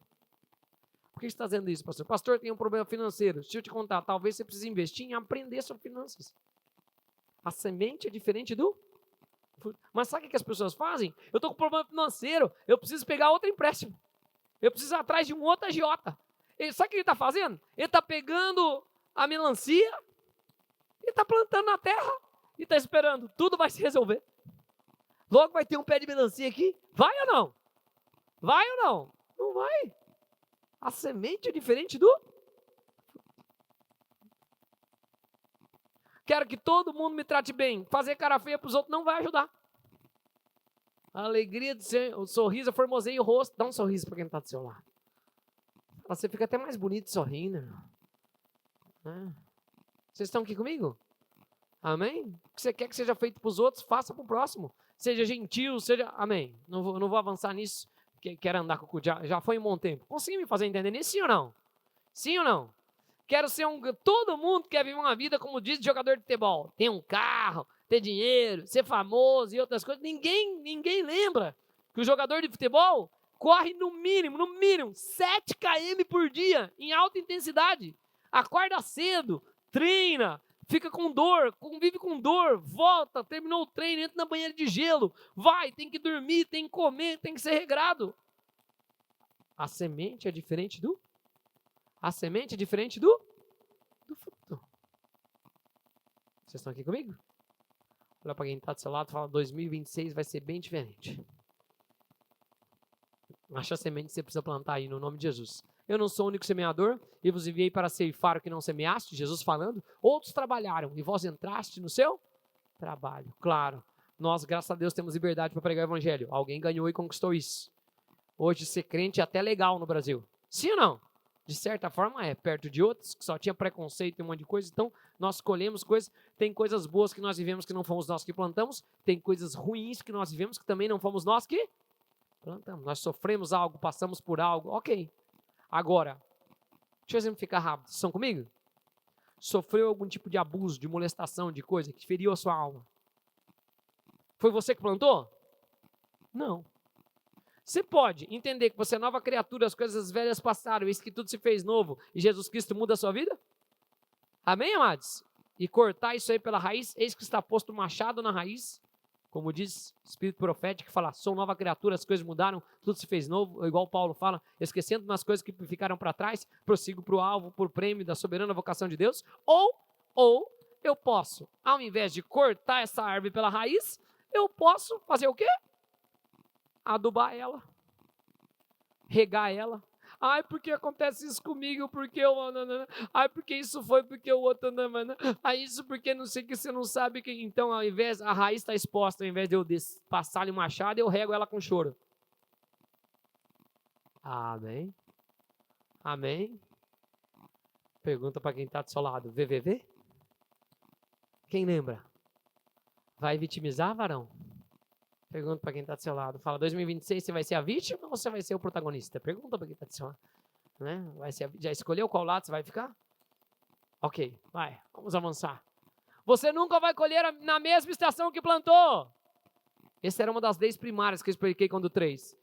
Por que você está dizendo isso, pastor? Pastor, tem um problema financeiro. Deixa eu te contar, talvez você precise investir em aprender sobre finanças. A semente é diferente do... Mas sabe o que as pessoas fazem? Eu estou com problema financeiro, eu preciso pegar outro empréstimo. Eu preciso ir atrás de um outro agiota. Sabe o que ele está fazendo? Ele está pegando a melancia e está plantando na terra e está esperando. Tudo vai se resolver. Logo vai ter um pé de melancia aqui. Vai ou não? Vai ou não? Não vai. A semente é diferente do... Quero que todo mundo me trate bem. Fazer cara feia para os outros não vai ajudar. A alegria de ser, o sorriso formoseia o rosto. Dá um sorriso para quem está do seu lado. Você fica até mais bonito sorrindo. Vocês estão aqui comigo? Amém? O que você quer que seja feito para os outros, faça para o próximo. Seja gentil, seja... Amém. Não vou avançar nisso. Quero andar com o cu. Já foi um bom tempo. Consegui me fazer entender nisso, sim ou não? Sim ou não? Quero ser todo mundo quer viver uma vida, como diz jogador de futebol. Ter um carro, ter dinheiro, ser famoso e outras coisas. Ninguém lembra que o jogador de futebol corre no mínimo 7 km por dia, em alta intensidade. Acorda cedo, treina, fica com dor, convive com dor, volta, terminou o treino, entra na banheira de gelo, vai, tem que dormir, tem que comer, tem que ser regrado. A semente é diferente do... A semente é diferente do fruto. Vocês estão aqui comigo? Olha para quem está do seu lado e fala, 2026 vai ser bem diferente. Acha a semente que você precisa plantar aí, no nome de Jesus. Eu não sou o único semeador, e vos enviei para ceifar o que não semeaste, Jesus falando. Outros trabalharam, e vós entraste no seu trabalho. Claro, nós, graças a Deus, temos liberdade para pregar o evangelho. Alguém ganhou e conquistou isso. Hoje, ser crente é até legal no Brasil. Sim ou não? De certa forma é, perto de outros, que só tinha preconceito e um monte de coisa. Então, nós escolhemos coisas, tem coisas boas que nós vivemos que não fomos nós que plantamos, tem coisas ruins que nós vivemos que também não fomos nós que plantamos. Nós sofremos algo, passamos por algo, ok. Agora, deixa eu exemplificar rápido, vocês estão comigo? Sofreu algum tipo de abuso, de molestação, de coisa que feriu a sua alma. Foi você que plantou? Não. Você pode entender que você é nova criatura, as coisas velhas passaram, eis que tudo se fez novo, e Jesus Cristo muda a sua vida? Amém, amados? E cortar isso aí pela raiz, eis que está posto o machado na raiz, como diz o Espírito profético, que fala, sou nova criatura, as coisas mudaram, tudo se fez novo, igual Paulo fala, esquecendo nas coisas que ficaram para trás, prossigo para o alvo, por prêmio da soberana vocação de Deus, ou eu posso, ao invés de cortar essa árvore pela raiz, eu posso fazer o quê? Adubar ela, regar ela. Ai, porque acontece isso comigo, porque eu... Ai, porque isso foi, porque o outro... Ai, isso porque não sei que você não sabe que... Então, ao invés, a raiz está exposta, ao invés de eu passar-lhe o machado, eu rego ela com choro. Amém? Amém? Pergunta para quem está do seu lado, VVV? Quem lembra? Vai vitimizar, varão? Pergunta para quem está do seu lado. Fala, 2026 você vai ser a vítima ou você vai ser o protagonista? Pergunta para quem está do seu lado. Né? Já escolheu qual lado você vai ficar? Ok, vai, vamos avançar. Você nunca vai colher na mesma estação que plantou. Essa era uma das leis primárias que eu expliquei quando 3.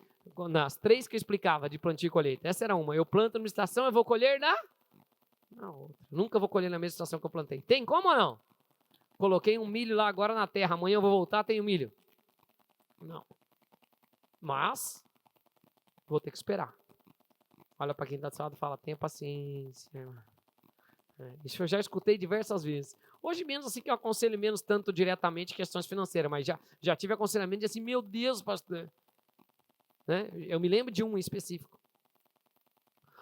Nas 3 que eu explicava de plantio e colheita. Essa era uma. Eu planto numa estação, eu vou colher na outra. Nunca vou colher na mesma estação que eu plantei. Tem como ou não? Coloquei um milho lá agora na terra. Amanhã eu vou voltar, tenho milho. Não. Mas, vou ter que esperar. Olha para quem está do seu lado e fala, tenha paciência. Isso eu já escutei diversas vezes. Hoje menos assim que eu aconselho menos tanto diretamente questões financeiras, mas já tive aconselhamento de assim, meu Deus, pastor. Né? Eu me lembro de um em específico.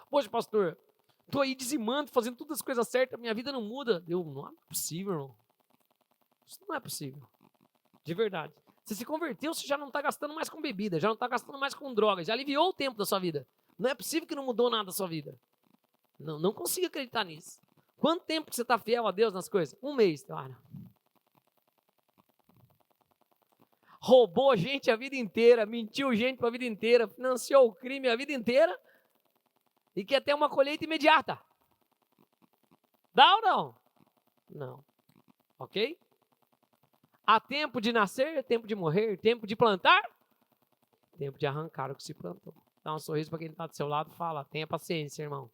Poxa, pastor, estou aí dizimando, fazendo todas as coisas certas, minha vida não muda. Não é possível, irmão. Isso não é possível. De verdade. Você se converteu, você já não está gastando mais com bebida, já não está gastando mais com drogas, já aliviou o tempo da sua vida. Não é possível que não mudou nada da sua vida. Não consigo acreditar nisso. Quanto tempo que você está fiel a Deus nas coisas? 1 mês. Roubou gente a vida inteira, mentiu gente a vida inteira, financiou o crime a vida inteira e quer ter uma colheita imediata. Dá ou não? Não. Ok? Há tempo de nascer, tempo de morrer, tempo de plantar, tempo de arrancar o que se plantou. Dá um sorriso para quem está do seu lado e fala, tenha paciência, irmão.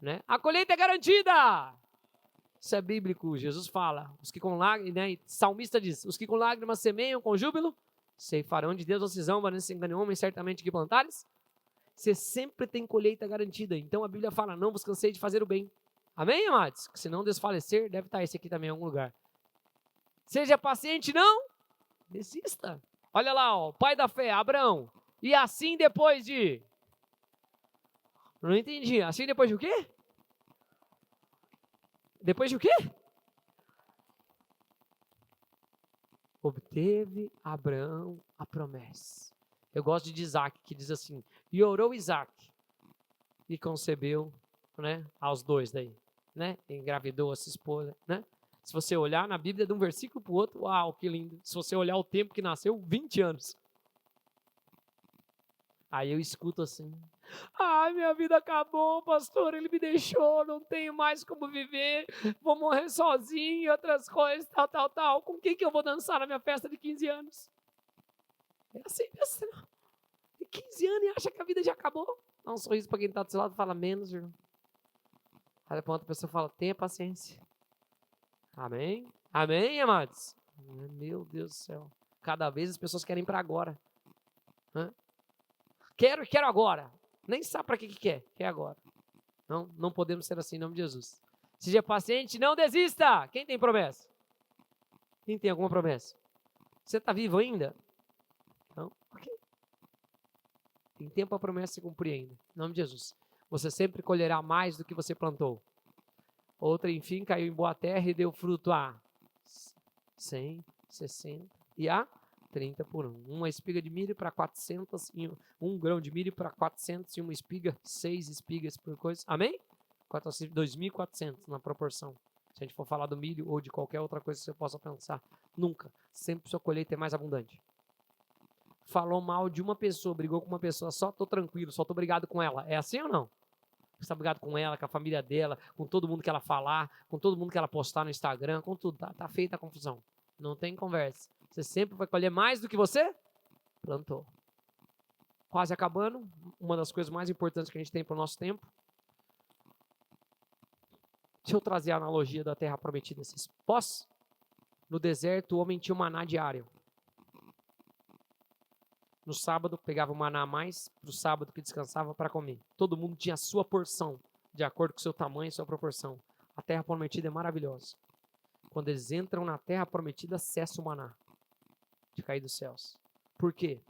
Né? A colheita é garantida. Isso é bíblico, Jesus fala. Os que com lágrimas, né? Salmista diz, os que com lágrimas semeiam com júbilo, ceifarão de Deus a cisão, mas não se engane homem, certamente que plantares. Você sempre tem colheita garantida. Então a Bíblia fala, não vos cansei de fazer o bem. Amém, amados? Se não desfalecer, deve estar esse aqui também em algum lugar. Seja paciente, não desista. Olha lá, ó, pai da fé, Abraão. E assim depois de... Não entendi. Assim depois de o quê? Depois de o quê? Obteve Abraão a promessa. Eu gosto de Isaac, que diz assim, e orou Isaac, e concebeu, né, aos dois daí, né, engravidou a sua esposa, né. Se você olhar na Bíblia de um versículo para o outro, uau, que lindo. Se você olhar o tempo que nasceu, 20 anos. Aí eu escuto assim, ai, minha vida acabou, pastor, ele me deixou, não tenho mais como viver, vou morrer sozinho e outras coisas, tal. Com quem que eu vou dançar na minha festa de 15 anos? É assim, não. Tem 15 anos e acha que a vida já acabou. Dá um sorriso para quem está do seu lado e fala, menos, irmão. Olha para outra pessoa e fala, tenha paciência. Amém? Amém, amados? Meu Deus do céu. Cada vez as pessoas querem para agora. Hã? Quero agora. Nem sabe para que quer. Quer agora. Não podemos ser assim em nome de Jesus. Seja paciente, não desista. Quem tem promessa? Quem tem alguma promessa? Você está vivo ainda? Não? Ok. Tem tempo a promessa se cumprir ainda. Em nome de Jesus. Você sempre colherá mais do que você plantou. Outra, enfim, caiu em boa terra e deu fruto a 100, 60 e a 30 por 1. Uma espiga de milho para 400, um grão de milho para 400 e uma espiga, 6 espigas por coisa. Amém? 2.400 na proporção. Se a gente for falar do milho ou de qualquer outra coisa que você possa pensar. Nunca. Sempre sua colheita é mais abundante. Falou mal de uma pessoa, brigou com uma pessoa, só tô tranquilo, só tô brigado com ela. É assim ou não? Você está brigado com ela, com a família dela, com todo mundo que ela falar, com todo mundo que ela postar no Instagram, com tudo. Tá feita a confusão. Não tem conversa. Você sempre vai colher mais do que você plantou. Quase acabando. Uma das coisas mais importantes que a gente tem para o nosso tempo. Deixa eu trazer a analogia da terra prometida. Posso? No deserto, o homem tinha um maná diário. No sábado, pegava o maná a mais para o sábado que descansava para comer. Todo mundo tinha a sua porção, de acordo com o seu tamanho e sua proporção. A terra prometida é maravilhosa. Quando eles entram na terra prometida, cessa o maná de cair dos céus. Por quê?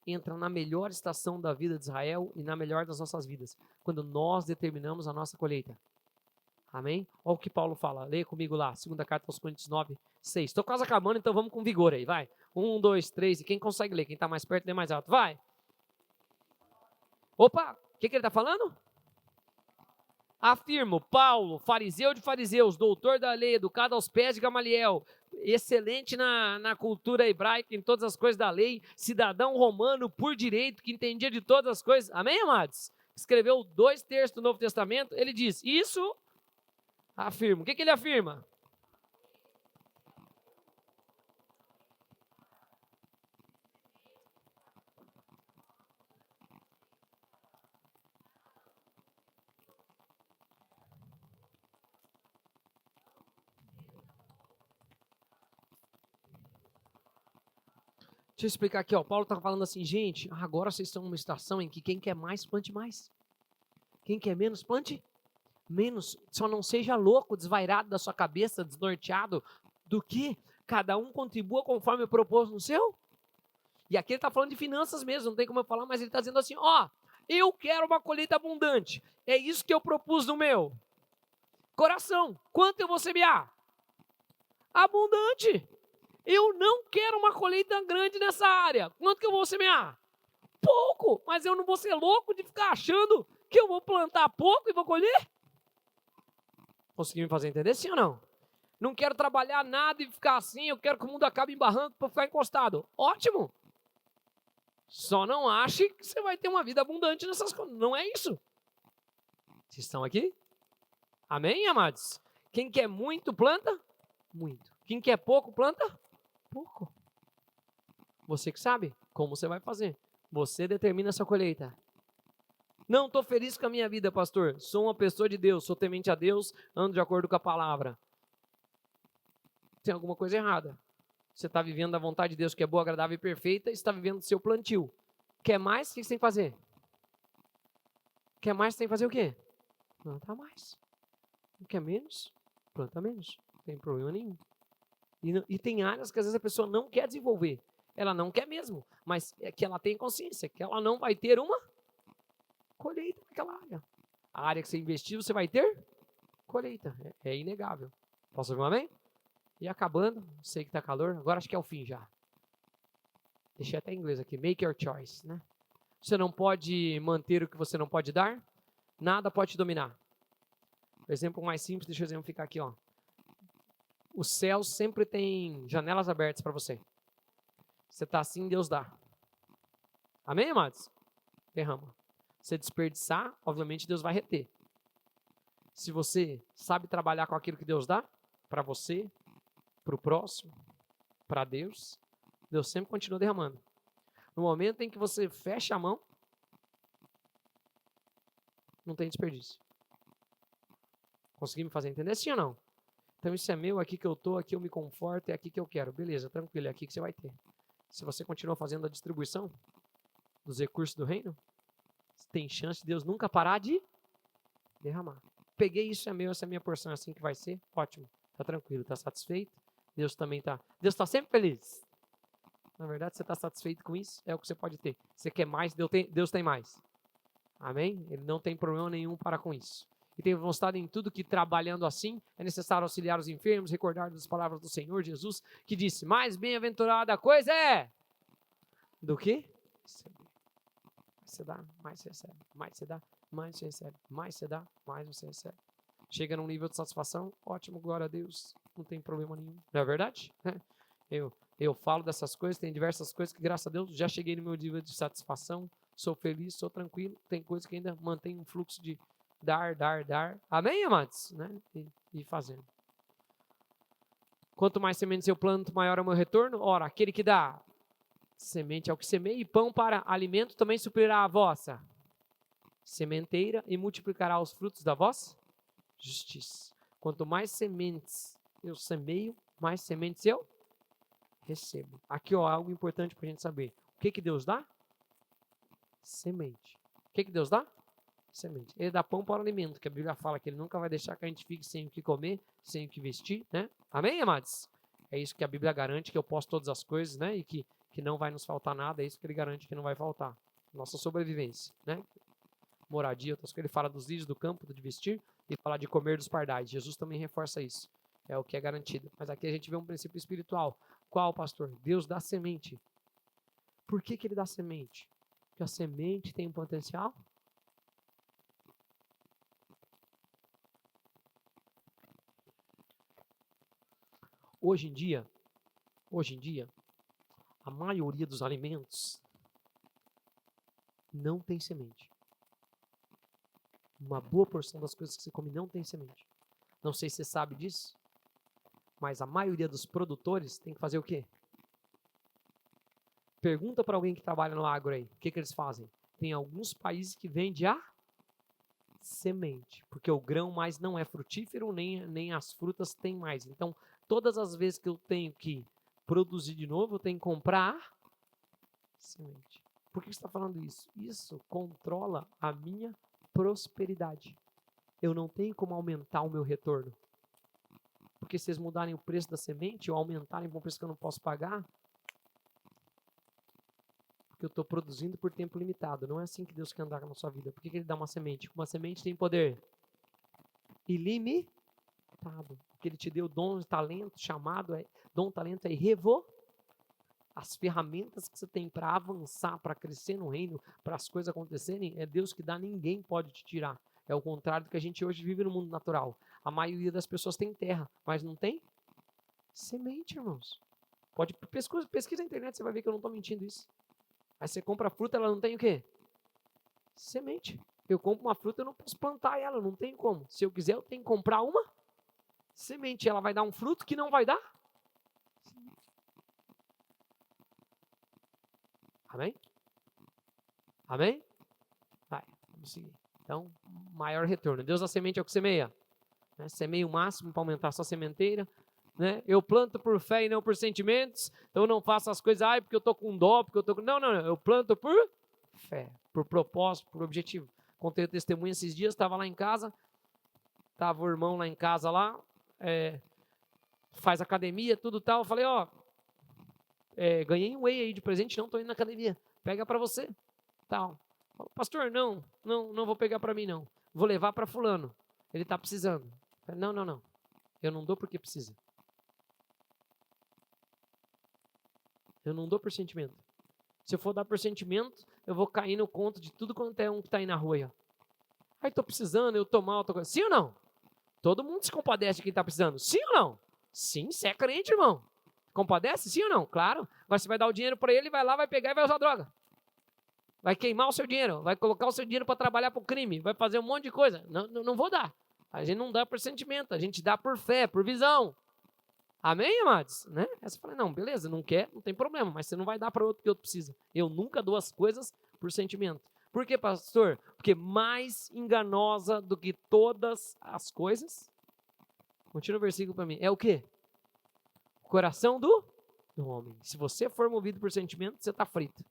Entram na melhor estação da vida de Israel e na melhor das nossas vidas, quando nós determinamos a nossa colheita. Amém? Olha o que Paulo fala. Leia comigo lá, 2ª carta aos Coríntios 9, 6. Estou quase acabando, então vamos com vigor aí, vai. 1, 2, 3, e quem consegue ler? Quem está mais perto, lê mais alto. Vai. Opa, o que ele está falando? Afirmo, Paulo, fariseu de fariseus, doutor da lei, educado aos pés de Gamaliel, excelente na cultura hebraica, em todas as coisas da lei, cidadão romano por direito, que entendia de todas as coisas. Amém, amados? Escreveu 2/3 do Novo Testamento, ele diz, isso afirmo. O que ele afirma? Deixa eu explicar aqui, ó. Paulo está falando assim, gente, agora vocês estão numa estação em que quem quer mais, plante mais. Quem quer menos, plante menos. Só não seja louco, desvairado da sua cabeça, desnorteado, do que cada um contribua conforme o propôs no seu. E aqui ele está falando de finanças mesmo, não tem como eu falar, mas ele está dizendo assim, ó, eu quero uma colheita abundante. É isso que eu propus no meu coração. Quanto eu vou semear? Abundante. Eu não quero uma colheita grande nessa área. Quanto que eu vou semear? Pouco. Mas eu não vou ser louco de ficar achando que eu vou plantar pouco e vou colher? Conseguiu me fazer entender, sim ou não? Não quero trabalhar nada e ficar assim, eu quero que o mundo acabe em barranco para ficar encostado. Ótimo. Só não ache que você vai ter uma vida abundante nessas coisas. Não é isso. Vocês estão aqui? Amém, amados? Quem quer muito, planta muito. Quem quer pouco, planta pouco. Você que sabe como você vai fazer. Você determina essa colheita. Não estou feliz com a minha vida, pastor. Sou uma pessoa de Deus, sou temente a Deus, ando de acordo com a palavra. Tem alguma coisa errada. Você está vivendo a vontade de Deus, que é boa, agradável e perfeita, e está vivendo o seu plantio. Quer mais? O que você tem que fazer? Quer mais? Você tem que fazer o quê? Plantar mais. Quer menos? Planta menos. Não tem problema nenhum. E tem áreas que às vezes a pessoa não quer desenvolver. Ela não quer mesmo, mas é que ela tem consciência que ela não vai ter uma colheita naquela área. A área que você investiu, você vai ter colheita. É inegável. Posso ouvir um amém? E acabando, sei que está calor, agora acho que é o fim já. Deixei até em inglês aqui, make your choice, né? Você não pode manter o que você não pode dar, nada pode te dominar. O exemplo mais simples, deixa eu exemplificar aqui, ó. O céu sempre tem janelas abertas para você. Você está assim, Deus dá. Amém, amados? Derrama. Se desperdiçar, obviamente Deus vai reter. Se você sabe trabalhar com aquilo que Deus dá, para você, para o próximo, para Deus, Deus sempre continua derramando. No momento em que você fecha a mão, não tem desperdício. Consegui me fazer entender, sim ou não? Então isso é meu, aqui que eu estou, aqui eu me conforto, é aqui que eu quero. Beleza, tranquilo, é aqui que você vai ter. Se você continua fazendo a distribuição dos recursos do reino, tem chance de Deus nunca parar de derramar. Peguei, isso é meu, essa é a minha porção, é assim que vai ser, ótimo. Está tranquilo, está satisfeito. Deus também está. Deus está sempre feliz. Na verdade, você está satisfeito com isso, é o que você pode ter. Você quer mais, Deus tem mais. Amém? Ele não tem problema nenhum para com isso. E tem mostrado em tudo que, trabalhando assim, é necessário auxiliar os enfermos, recordar das palavras do Senhor Jesus, que disse, mais bem-aventurada a coisa é do que você dá, mais você recebe. Mais você dá, mais você recebe. Mais você dá, mais você recebe. Chega num nível de satisfação, ótimo, glória a Deus, não tem problema nenhum. Não é verdade? Eu falo dessas coisas, tem diversas coisas que, graças a Deus, já cheguei no meu nível de satisfação, sou feliz, sou tranquilo. Tem coisas que ainda mantém um fluxo de dar. Amém, amados? Né? E fazendo. Quanto mais sementes eu planto, maior é o meu retorno. Ora, aquele que dá semente é o que semeia, e pão para alimento também suprirá a vossa sementeira e multiplicará os frutos da vossa justiça. Quanto mais sementes eu semeio, mais sementes eu recebo. Aqui, ó, algo importante para a gente saber. O que Deus dá? Semente. O que Deus dá? Semente. Ele dá pão para o alimento, que a Bíblia fala que ele nunca vai deixar que a gente fique sem o que comer, sem o que vestir, né? Amém, amados? É isso que a Bíblia garante, que eu posso todas as coisas, né? E que não vai nos faltar nada, é isso que ele garante que não vai faltar. Nossa sobrevivência, né? Moradia, outras coisas. Ele fala dos lírios do campo, de vestir, e fala de comer dos pardais. Jesus também reforça isso. É o que é garantido. Mas aqui a gente vê um princípio espiritual. Qual, pastor? Deus dá semente. Por que ele dá semente? Porque a semente tem um potencial. Hoje em dia, a maioria dos alimentos não tem semente. Uma boa porção das coisas que você come não tem semente. Não sei se você sabe disso, mas a maioria dos produtores tem que fazer o quê? Pergunta para alguém que trabalha no agro aí, o que eles fazem? Tem alguns países que vendem a semente, porque o grão mais não é frutífero, nem as frutas têm mais. Então, todas as vezes que eu tenho que produzir de novo, eu tenho que comprar semente. Por que você está falando isso? Isso controla a minha prosperidade. Eu não tenho como aumentar o meu retorno. Porque se eles mudarem o preço da semente ou aumentarem para um preço que eu não posso pagar, porque eu estou produzindo por tempo limitado. Não é assim que Deus quer andar na sua vida. Por que Ele dá uma semente? Uma semente tem poder ilimitado. Porque Ele te deu dom, talento, chamado, dom, talento é irrevogável. As ferramentas que você tem para avançar, para crescer no reino, para as coisas acontecerem, é Deus que dá, ninguém pode te tirar. É o contrário do que a gente hoje vive no mundo natural. A maioria das pessoas tem terra, mas não tem semente, irmãos. Pode pesquisa na internet, você vai ver que eu não estou mentindo isso. Aí você compra a fruta, ela não tem o quê? Semente. Eu compro uma fruta, eu não posso plantar ela, não tem como. Se eu quiser, eu tenho que comprar uma Semente, ela vai dar um fruto que não vai dar? Amém? Amém? Vai, vamos seguir. Então, maior retorno. Deus da semente é o que semeia. Né? Semeia o máximo para aumentar a sua sementeira. Né? Eu planto por fé e não por sentimentos. Então eu não faço as coisas, porque eu estou com dó, porque eu estou com... Não. Eu planto por fé, por propósito, por objetivo. Contei o testemunho esses dias, estava lá em casa. Estava o irmão lá em casa lá. Faz academia, tudo tal. Eu falei, ganhei um whey aí de presente, não estou indo na academia. Pega para você. Tal. Pastor, não vou pegar para mim não. Vou levar para fulano. Ele está precisando. Não. Eu não dou porque precisa. Eu não dou por sentimento. Se eu for dar por sentimento, eu vou cair no conto de tudo quanto é um que está aí na rua. Aí, ó. Estou precisando, eu estou mal. Sim ou não? Todo mundo se compadece de quem está precisando. Sim ou não? Sim, você é crente, irmão. Compadece? Sim ou não? Claro. Agora você vai dar o dinheiro para ele, vai lá, vai pegar e vai usar droga. Vai queimar o seu dinheiro, vai colocar o seu dinheiro para trabalhar para o crime, vai fazer um monte de coisa. Não vou dar. A gente não dá por sentimento, a gente dá por fé, por visão. Amém, amados? Né? Aí você fala, não, beleza, não quer, não tem problema, mas você não vai dar para outro que outro precisa. Eu nunca dou as coisas por sentimento. Por quê, pastor? Porque mais enganosa do que todas as coisas, continua o versículo para mim, é o quê? O coração do homem. Se você for movido por sentimento, você está frito.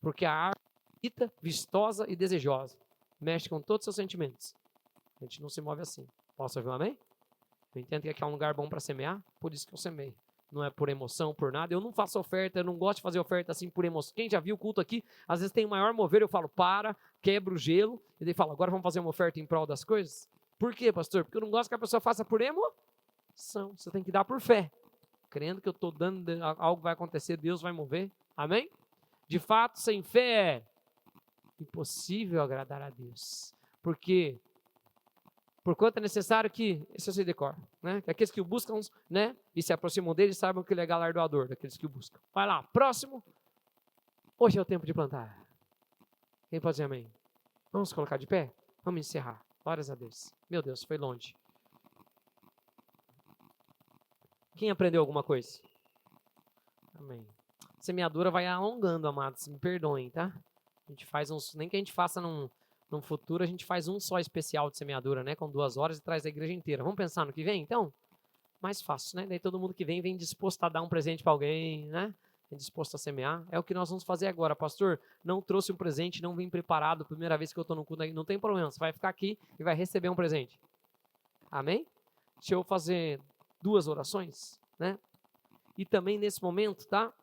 Porque a árvore bonita, vistosa e desejosa mexe com todos os seus sentimentos. A gente não se move assim. Posso ouvir um amém? Eu entendo que aqui é um lugar bom para semear, por isso que eu semeio. Não é por emoção, por nada. Eu não faço oferta, eu não gosto de fazer oferta assim por emoção. Quem já viu o culto aqui, às vezes tem o maior mover, eu falo, quebro o gelo, e daí falo, agora vamos fazer uma oferta em prol das coisas? Por quê, pastor? Porque eu não gosto que a pessoa faça por emoção. Você tem que dar por fé. Crendo que eu estou dando, algo vai acontecer, Deus vai mover. Amém? De fato, sem fé é impossível agradar a Deus. Porque porquanto é necessário que, esse eu sei de cor, né? Que aqueles que o buscam, né? E se aproximam dele, saibam que ele é galardoador daqueles que o buscam. Vai lá, próximo. Hoje é o tempo de plantar. Quem pode dizer amém? Vamos colocar de pé? Vamos encerrar. Glórias a Deus. Meu Deus, foi longe. Quem aprendeu alguma coisa? Amém. Semeadura vai alongando, amados. Me perdoem, tá? A gente faz uns... Nem que a gente faça num futuro, a gente faz um só especial de semeadura, né? Com 2 horas e traz a igreja inteira. Vamos pensar no que vem, então? Mais fácil, né? Daí todo mundo que vem disposto a dar um presente para alguém, né? Vem disposto a semear. É o que nós vamos fazer agora. Pastor, não trouxe um presente, não vim preparado. Primeira vez que eu estou no culto, não tem problema. Você vai ficar aqui e vai receber um presente. Amém? Deixa eu fazer 2 orações, né? E também nesse momento, tá?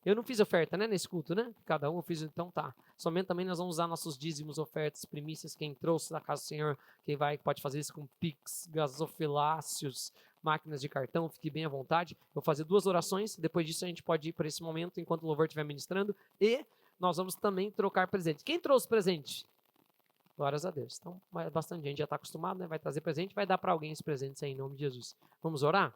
Eu não fiz oferta, né, nesse culto, né? Cada um eu fiz, então tá. Somente também nós vamos usar nossos dízimos, ofertas, primícias, quem trouxe da casa do Senhor, quem pode fazer isso com Pix, gasofiláceos, máquinas de cartão, fique bem à vontade. Eu vou fazer 2 orações, depois disso a gente pode ir para esse momento, enquanto o louvor estiver ministrando, e nós vamos também trocar presentes. Quem trouxe presente? Glórias a Deus. Então, bastante gente já está acostumado, né? Vai trazer presente, vai dar para alguém esse presente aí, em nome de Jesus. Vamos orar?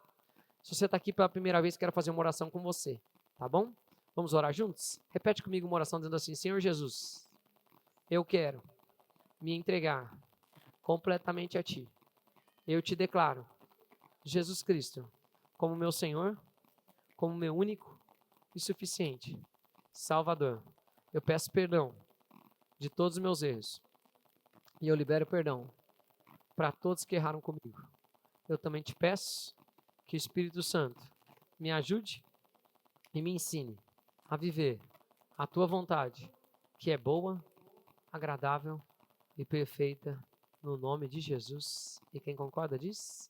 Se você está aqui pela primeira vez, quero fazer uma oração com você, tá bom? Vamos orar juntos? Repete comigo uma oração dizendo assim, Senhor Jesus, eu quero me entregar completamente a Ti. Eu te declaro, Jesus Cristo, como meu Senhor, como meu único e suficiente Salvador. Eu peço perdão de todos os meus erros e eu libero perdão para todos que erraram comigo. Eu também te peço que o Espírito Santo me ajude e me ensine a viver a Tua vontade, que é boa, agradável e perfeita, no nome de Jesus. E quem concorda diz?